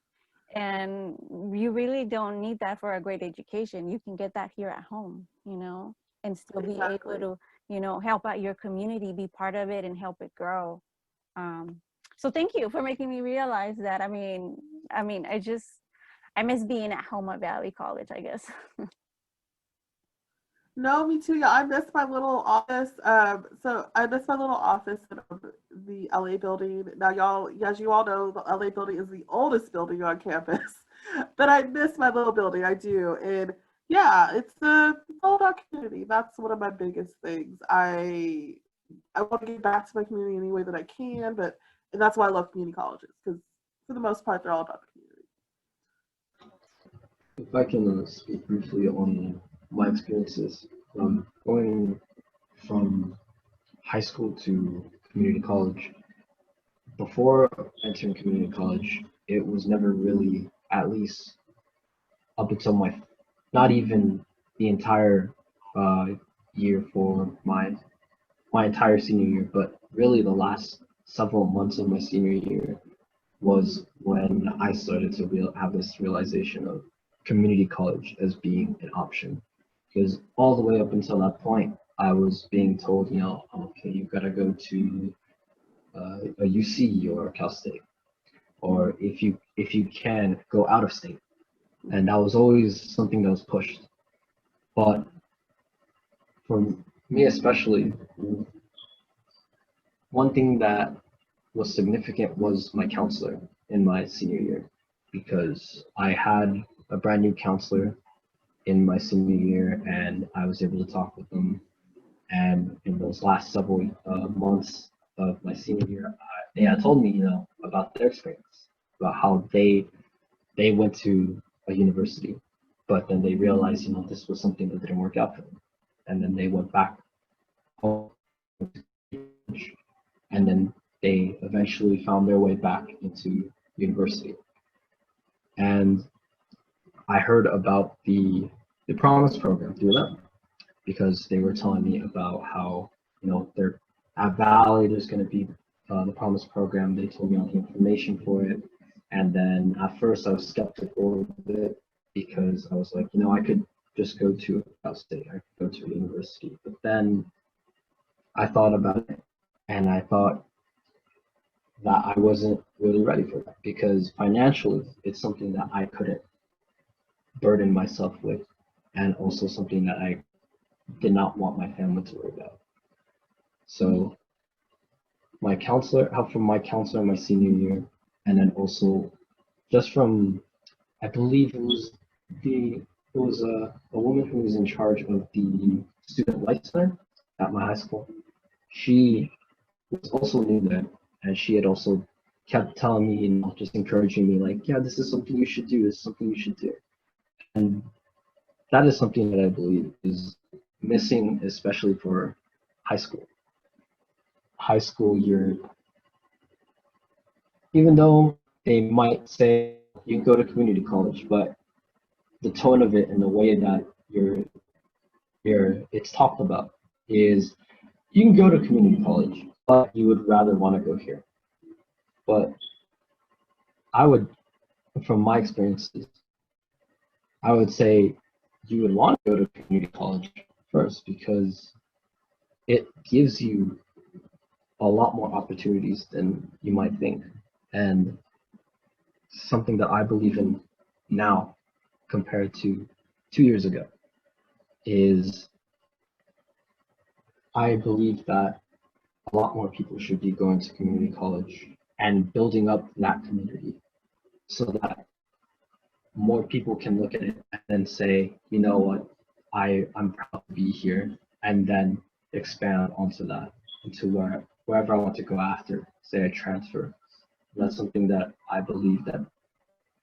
And you really don't need that for a great education. You can get that here at home, and still be able Exactly. to, help out your community, be part of it and help it grow. Um, so thank you for making me realize that. I mean, I miss being at home at Valley College, I guess. No, me too. Yeah, I miss my little office. So I miss my little office in the LA building. Now, y'all, as you all know, the LA building is the oldest building on campus. But I miss my little building. I do, and yeah, it's all about community. That's one of my biggest things. I want to give back to my community any way that I can, and that's why I love community colleges, because for the most part, they're all about the community. If I can speak briefly on my experiences going from high school to community college. Before entering community college, it was never really, at least up until not even the entire uh, year for my entire senior year, but really the last several months of my senior year was when I started to have this realization of community college as being an option. Because all the way up until that point, I was being told, okay, you've got to go to a UC or Cal State, or if you can go out of state, and that was always something that was pushed. But for me especially, one thing that was significant was my counselor in my senior year, because I had a brand new counselor in my senior year, and I was able to talk with them. And in those last several months of my senior year, they had told me, about their experience, about how they went to a university, but then they realized, this was something that didn't work out for them, and then they went back home, and then they eventually found their way back into university. And I heard about the Promise program through them, because they were telling me about how, they're at Valley, there's going to be the Promise program. They told me all the information for it. And then at first I was skeptical of it, because I was like, I could just go to Cal State, I could go to a university. But then I thought about it, and I thought that I wasn't really ready for that, because financially it's something that I couldn't burden myself with, and also something that I did not want my family to worry about. So help from my counselor in my senior year, and then also just from, I believe it was a woman who was in charge of the student life center at my high school. She was also new there, and she had also kept telling me, just encouraging me, like, yeah, this is something you should do. This is something you should do. And that is something that I believe is missing, especially for high school. High school, even though they might say you can go to community college, but the tone of it and the way that it's talked about is, you can go to community college, but you would rather want to go here. But I would, from my experiences, I would say you would want to go to community college first, because it gives you a lot more opportunities than you might think. And something that I believe in now compared to 2 years ago is, I believe that a lot more people should be going to community college and building up that community, so that more people can look at it and then say, you know what, I'm proud to be here, and then expand onto that, into wherever I want to go after, say I transfer. That's something that I believe that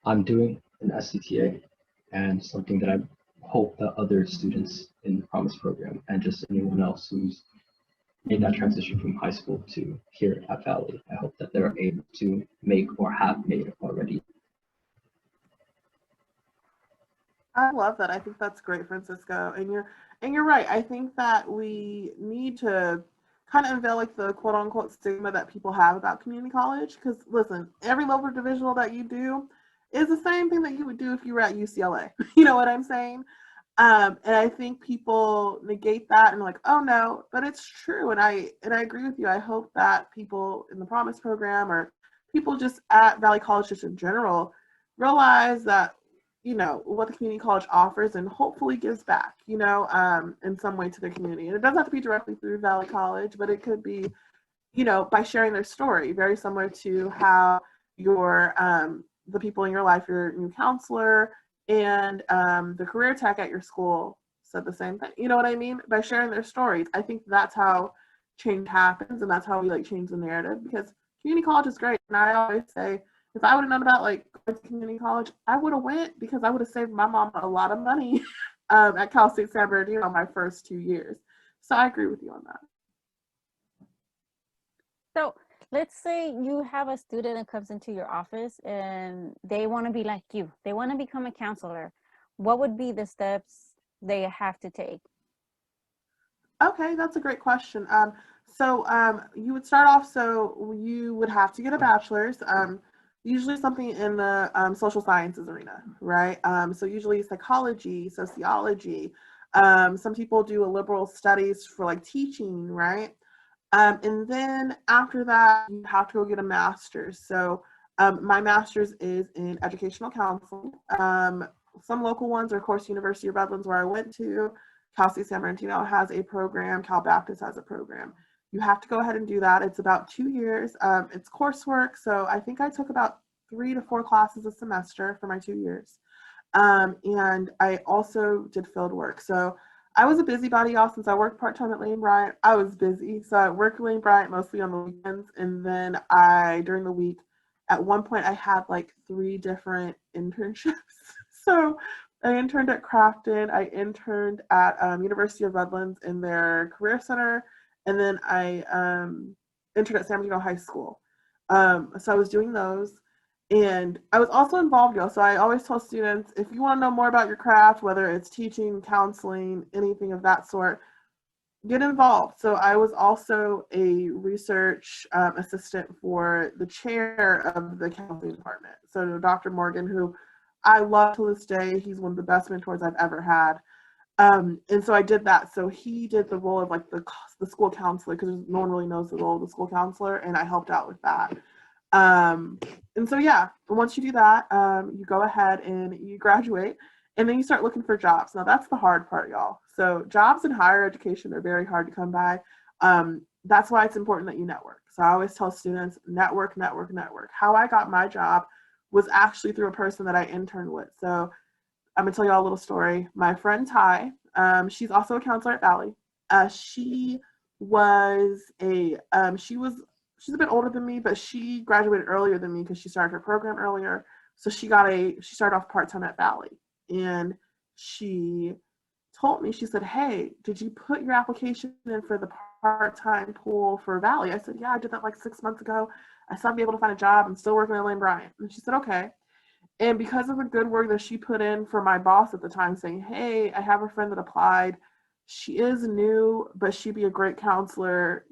I'm doing in SCTA, and something that I hope that other students in the Promise program, and just anyone else who's made that transition from high school to here at Valley, I hope that they're able to make, or have made already. I love that. I think that's great, Francisco. And you're right. I think that we need to kind of unveil like the quote unquote stigma that people have about community college. Because listen, every level of divisional that you do is the same thing that you would do if you were at UCLA. You know what I'm saying? And I think people negate that and like, oh no, but it's true. And I agree with you. I hope that people in the Promise program, or people just at Valley College just in general, realize that, what the community college offers, and hopefully gives back, in some way to their community. And it doesn't have to be directly through Valley College, but it could be, by sharing their story, very similar to how your the people in your life, your new counselor and the career tech at your school said the same thing. You know what I mean? By sharing their stories. I think that's how change happens, and that's how we like change the narrative, because community college is great. And I always say, if I would have known about like going to community college, I would have went, because I would have saved my mom a lot of money at Cal State San Bernardino my first 2 years. So I agree with you on that. So let's say you have a student that comes into your office and they want to be like you. They want to become a counselor. What would be the steps they have to take? Okay, that's a great question. You would start off, so you would have to get a bachelor's, usually something in the social sciences arena, right? So usually psychology, sociology. Some people do a liberal studies for like teaching, right? And then after that, you have to go get a master's. So my master's is in educational counseling. Some local ones are, of course, University of Redlands, where I went to. Cal State San Bernardino has a program. Cal Baptist has a program. You have to go ahead and do that. It's about 2 years. It's coursework. So I think I took about 3 to 4 classes a semester for my 2 years. And I also did field work. So I was a busybody, y'all. Since I worked part-time at Lane Bryant, I was busy. So I worked at Lane Bryant mostly on the weekends. And then during the week, at one point, I had like 3 different internships. So I interned at Crafton. I interned at University of Redlands in their career center. And then I interned at San Bernardino High School. So I was doing those. And I was also involved, so I always tell students, if you want to know more about your craft, whether it's teaching, counseling, anything of that sort, get involved. So I was also a research assistant for the chair of the counseling department. So Dr. Morgan, who I love to this day, he's one of the best mentors I've ever had. And so I did that. So he did the role of like the school counselor, because no one really knows the role of the school counselor, and I helped out with that. And so, yeah, once you do that, you go ahead and you graduate, and then you start looking for jobs. Now, that's the hard part, y'all. So jobs in higher education are very hard to come by. That's why it's important that you network. So I always tell students, network, network, network. How I got my job was actually through a person that I interned with. So I'm gonna tell y'all a little story. My friend Ty, she's also a counselor at Valley. She was she's a bit older than me, but she graduated earlier than me because she started her program earlier. So she started off part-time at Valley. And she told me, she said, hey, did you put your application in for the part-time pool for Valley? I said, yeah, I did that like 6 months ago. I still be able to find a job. I'm still working at Lane Bryant. And she said, okay. And because of the good work that she put in for my boss at the time, saying, hey, I have a friend that applied. She is new, but she'd be a great counselor,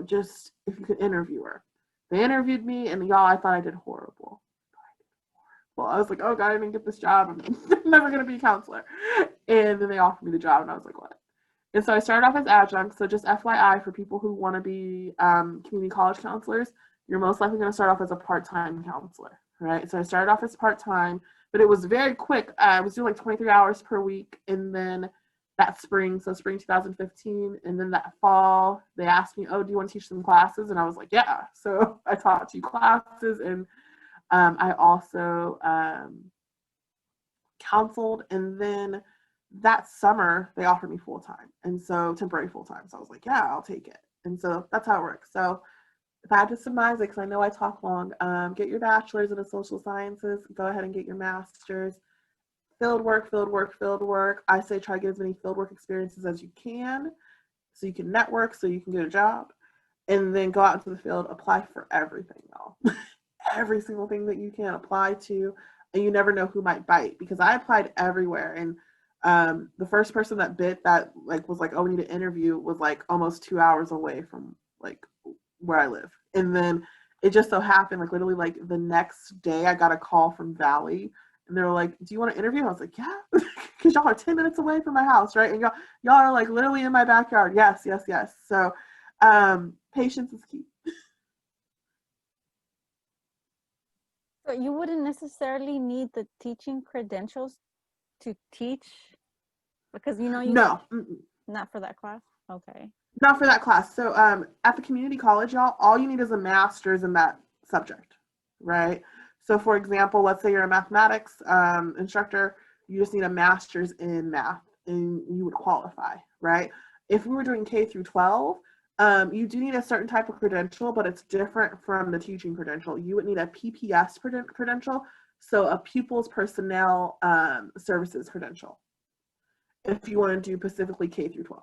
just if you could interview her. They interviewed me, and y'all, I thought I did horrible. Well, I was like, oh God, I didn't get this job. I'm never going to be a counselor. And then they offered me the job, and I was like, what? And so I started off as adjunct. So just FYI, for people who want to be community college counselors, you're most likely going to start off as a part-time counselor, right? So I started off as part-time, but it was very quick. I was doing like 23 hours per week. And then that spring 2015, and then that fall, they asked me, oh, do you want to teach some classes? And I was like, yeah. So I taught 2 classes, and I also counseled. And then that summer, they offered me full-time, and so temporary full-time. So I was like, yeah, I'll take it. And so that's how it works. So if I had to surmise it, because I know I talk long, get your bachelor's in the social sciences, go ahead and get your master's. Field work, field work, field work. I say try to get as many field work experiences as you can, so you can network, so you can get a job, and then go out into the field, apply for everything, y'all. Every single thing that you can apply to, and you never know who might bite, because I applied everywhere. And the first person that bit that was like, oh, we need to interview, was like almost 2 hours away from like where I live. And then it just so happened, like literally like the next day, I got a call from Valley, and they were like, do you want to interview? I was like, yeah, because y'all are 10 minutes away from my house, right? And y'all are like literally in my backyard. Yes, yes, yes. So patience is key. So you wouldn't necessarily need the teaching credentials to teach, because No. Not for that class. Okay. Not for that class. So at the community college, y'all, all you need is a master's in that subject, right? So for example, let's say you're a mathematics instructor, you just need a master's in math, and you would qualify, right? If we were doing K through 12, You do need a certain type of credential, but it's different from the teaching credential. You would need a PPS credential, so a pupils personnel services credential, if you want to do specifically K through 12.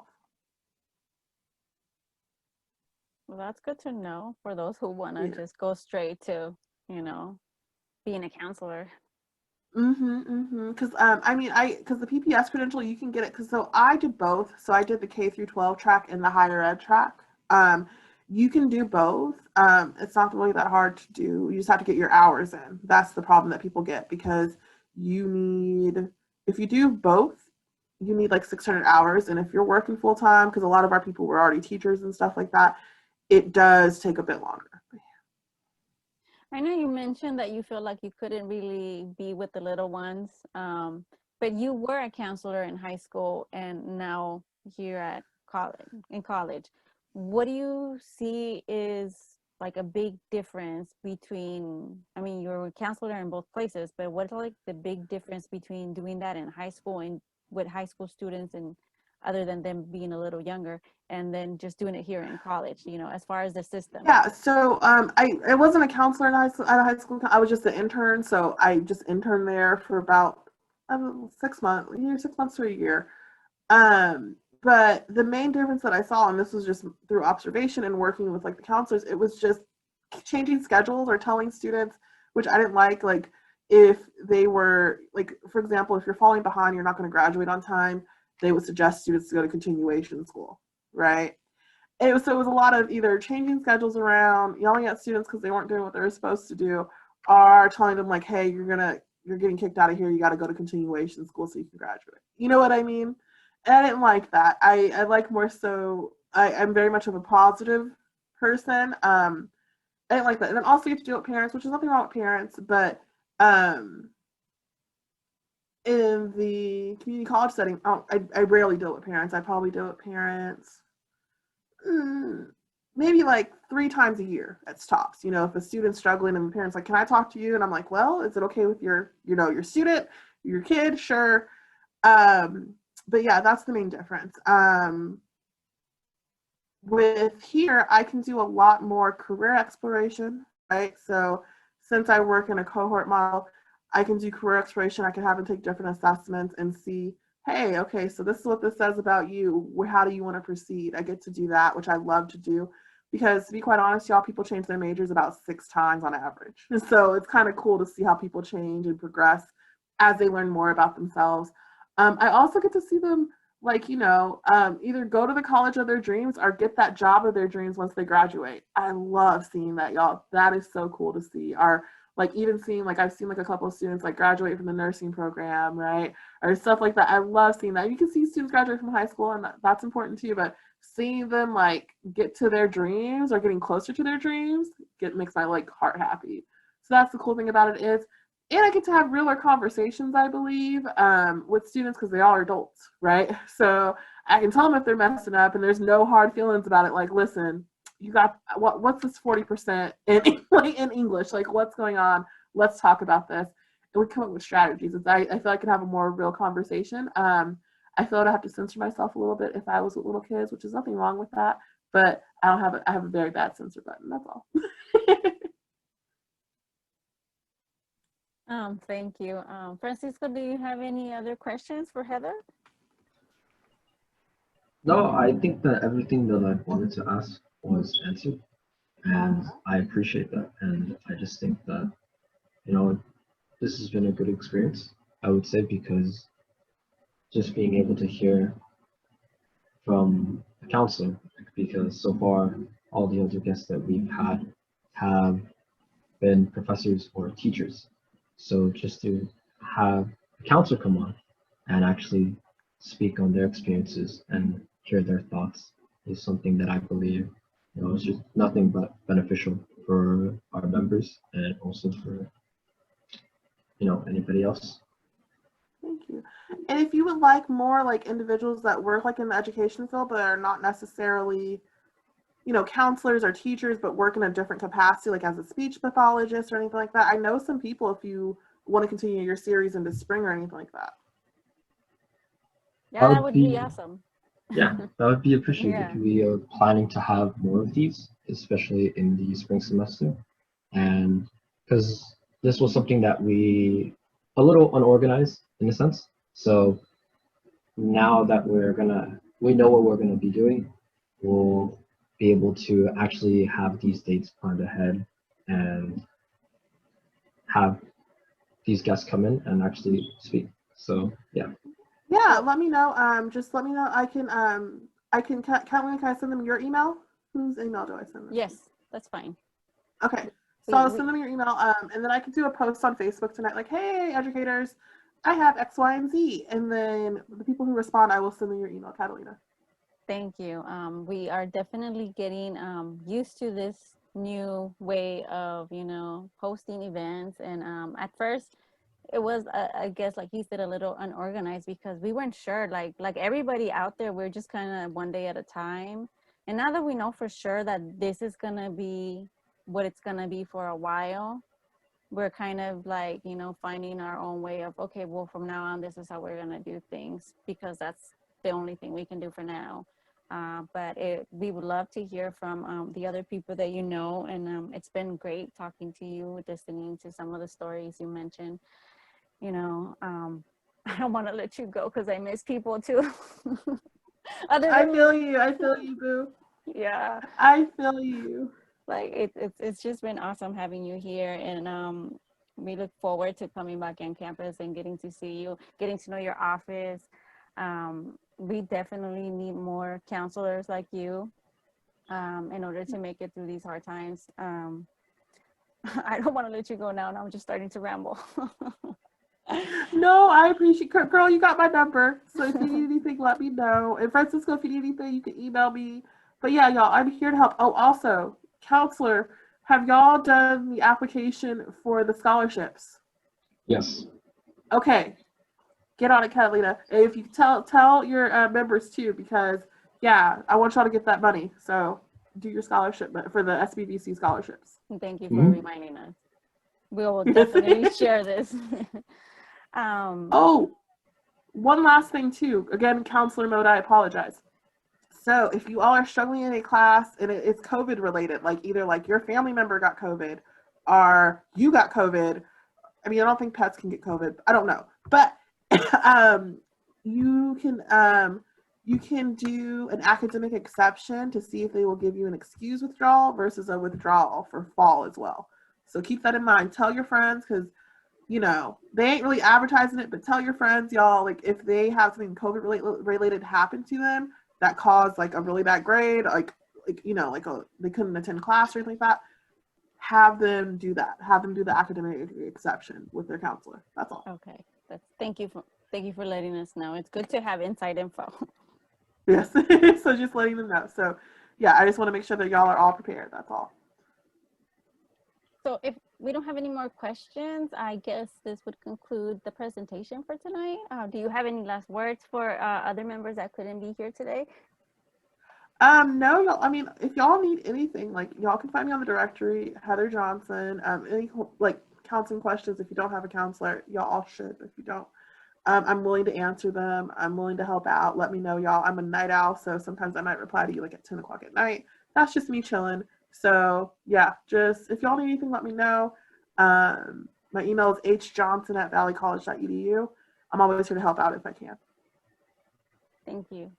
Well, that's good to know for those who want to just go straight to, being a counselor. Because because the PPS credential, you can get it, because so I did both. So I did the K through 12 track and the higher ed track. You can do both. It's not really that hard to do. You just have to get your hours in. That's the problem that people get, because if you do both, you need like 600 hours. And if you're working full time, because a lot of our people were already teachers and stuff like that, it does take a bit longer. I know you mentioned that you feel like you couldn't really be with the little ones, but you were a counselor in high school and now here at college. What do you see is like a big difference between, I mean, you're a counselor in both places, but what's like the big difference between doing that in high school and with high school students, and other than them being a little younger, and then just doing it here in college, as far as the system? Yeah, so I wasn't a counselor in at a high school. I was just an intern, so I just interned there for about 6 months to a year. But the main difference that I saw, and this was just through observation and working with like the counselors, it was just changing schedules or telling students, which I didn't like if they were like, for example, if you're falling behind, you're not going to graduate on time, they would suggest students to go to continuation school, right? So it was a lot of either changing schedules around, yelling at students because they weren't doing what they were supposed to do, or telling them like, hey, you're getting kicked out of here, you got to go to continuation school so you can graduate. You know what I mean? And I didn't like that. I like more so, I'm very much of a positive person. I didn't like that. And then also you have to deal with parents, which is nothing wrong with parents, but in the community college setting, I rarely deal with parents. I probably deal with parents maybe like 3 times a year at tops. If a student's struggling and the parents like, can I talk to you? And I'm like, well, is it okay with your student, your kid? Sure. But yeah, that's the main difference. With here, I can do a lot more career exploration, right? So since I work in a cohort model, I can do career exploration. I can have them take different assessments and see, hey, okay, so this is what this says about you. How do you want to proceed? I get to do that, which I love to do, because to be quite honest, y'all, people change their majors about 6 times on average. So it's kind of cool to see how people change and progress as they learn more about themselves. I also get to see them either go to the college of their dreams or get that job of their dreams once they graduate. I love seeing that, y'all. That is so cool to see. Or even seeing I've seen a couple of students graduate from the nursing program, right? Or stuff like that. I love seeing that. You can see students graduate from high school, and that's important too, but seeing them get to their dreams or getting closer to their dreams makes my heart happy. So that's the cool thing about it is, and I get to have realer conversations, I believe, with students, because they all are adults, right? So I can tell them if they're messing up, and there's no hard feelings about it. Listen, you got what's this 40% in English? What's going on? Let's talk about this. And we come up with strategies. I feel I can have a more real conversation. I feel I'd have to censor myself a little bit if I was with little kids, which is nothing wrong with that. But I have a very bad censor button. That's all. Thank you. Francisco, do you have any other questions for Heather? No, I think that everything that I wanted to ask was answered, and I appreciate that. And I just think that, this has been a good experience, I would say, because just being able to hear from a counselor, because so far all the other guests that we've had have been professors or teachers. So just to have a counselor come on and actually speak on their experiences and hear their thoughts is something that I believe, is just nothing but beneficial for our members and also for, anybody else. Thank you. And if you would like more individuals that work in the education field but are not necessarily, counselors or teachers, but work in a different capacity, as a speech pathologist or anything like that, I know some people if you want to continue your series into spring or anything like that. Yeah, that would be awesome. Yeah, that would be appreciated. Yeah. We are planning to have more of these, especially in the spring semester. And because this was something that a little unorganized in a sense. So now that we know what we're gonna be doing, we'll be able to actually have these dates planned ahead and have these guests come in and actually speak. So yeah. Yeah, Well, let me know. Just let me know. Can I send them your email? Whose email do I send them yes, that's fine. to? Okay. So We I'll we send them your email, and then I can do a post on Facebook tonight, like, "Hey, educators, I have X, Y, and Z," and then the people who respond, I will send them your email, Catalina. thank you. We are definitely getting used to this new way of, hosting events. And at first, it was, I guess, like you said, a little unorganized because we weren't sure. Like everybody out there, we're just kind of one day at a time. And now that we know for sure that this is gonna be what it's gonna be for a while, we're kind of like, finding our own way of, okay, well, from now on, this is how we're gonna do things because that's the only thing we can do for now. But we would love to hear from the other people that you know, and it's been great talking to you, listening to some of the stories you mentioned. You know, I don't want to let you go because I miss people too. Other I than, feel you. I feel you, boo. yeah, I feel you. like it's just been awesome having you here, and we look forward to coming back on campus and getting to see you, getting to know your office. We definitely need more counselors like you in order to make it through these hard times. I don't want to let you go now, and I'm just starting to ramble. No, I appreciate, girl. You got my number, so if you need anything, let me know. And Francisco, if you need anything, you can email me. But yeah, y'all, I'm here to help. Oh, also, counselor, have y'all done the application for the scholarships? Yes. Okay, get on it, Catalina. And if you tell your members too, because yeah, I want y'all to get that money. So do your scholarship for the SBBC scholarships. Thank you for Mhm. reminding us. We will definitely share this. Oh, one last thing too. Again, counselor mode. I apologize. So if you all are struggling in a class and it's COVID related, like either like your family member got COVID or you got COVID. I mean, I don't think pets can get COVID. I don't know, but um, you can you can do an academic exception to see if they will give you an excuse withdrawal versus a withdrawal for fall as well. So keep that in mind. Tell your friends because they ain't really advertising it, but tell your friends, y'all, like if they have something COVID related happen to them that caused like a really bad grade, they couldn't attend class or anything like that, have them do that. Have them do the academic exception with their counselor. That's all. Okay, thank you for letting us know. It's good to have inside info. Yes. So just letting them know. So yeah, I just want to make sure that y'all are all prepared. That's all. So if we don't have any more questions, I guess this would conclude the presentation for tonight. Do you have any last words for other members that couldn't be here today? No, y'all. I mean, if y'all need anything, like y'all can find me on the directory, Heather Johnson. Any like counseling questions. If you don't have a counselor, y'all all should. If you don't, I'm willing to answer them. I'm willing to help out. Let me know, y'all. I'm a night owl, so sometimes I might reply to you like at 10 o'clock at night. That's just me chilling. So yeah, just if y'all need anything, let me know. My email is hjohnson@valleycollege.edu. I'm always here to help out if I can. Thank you.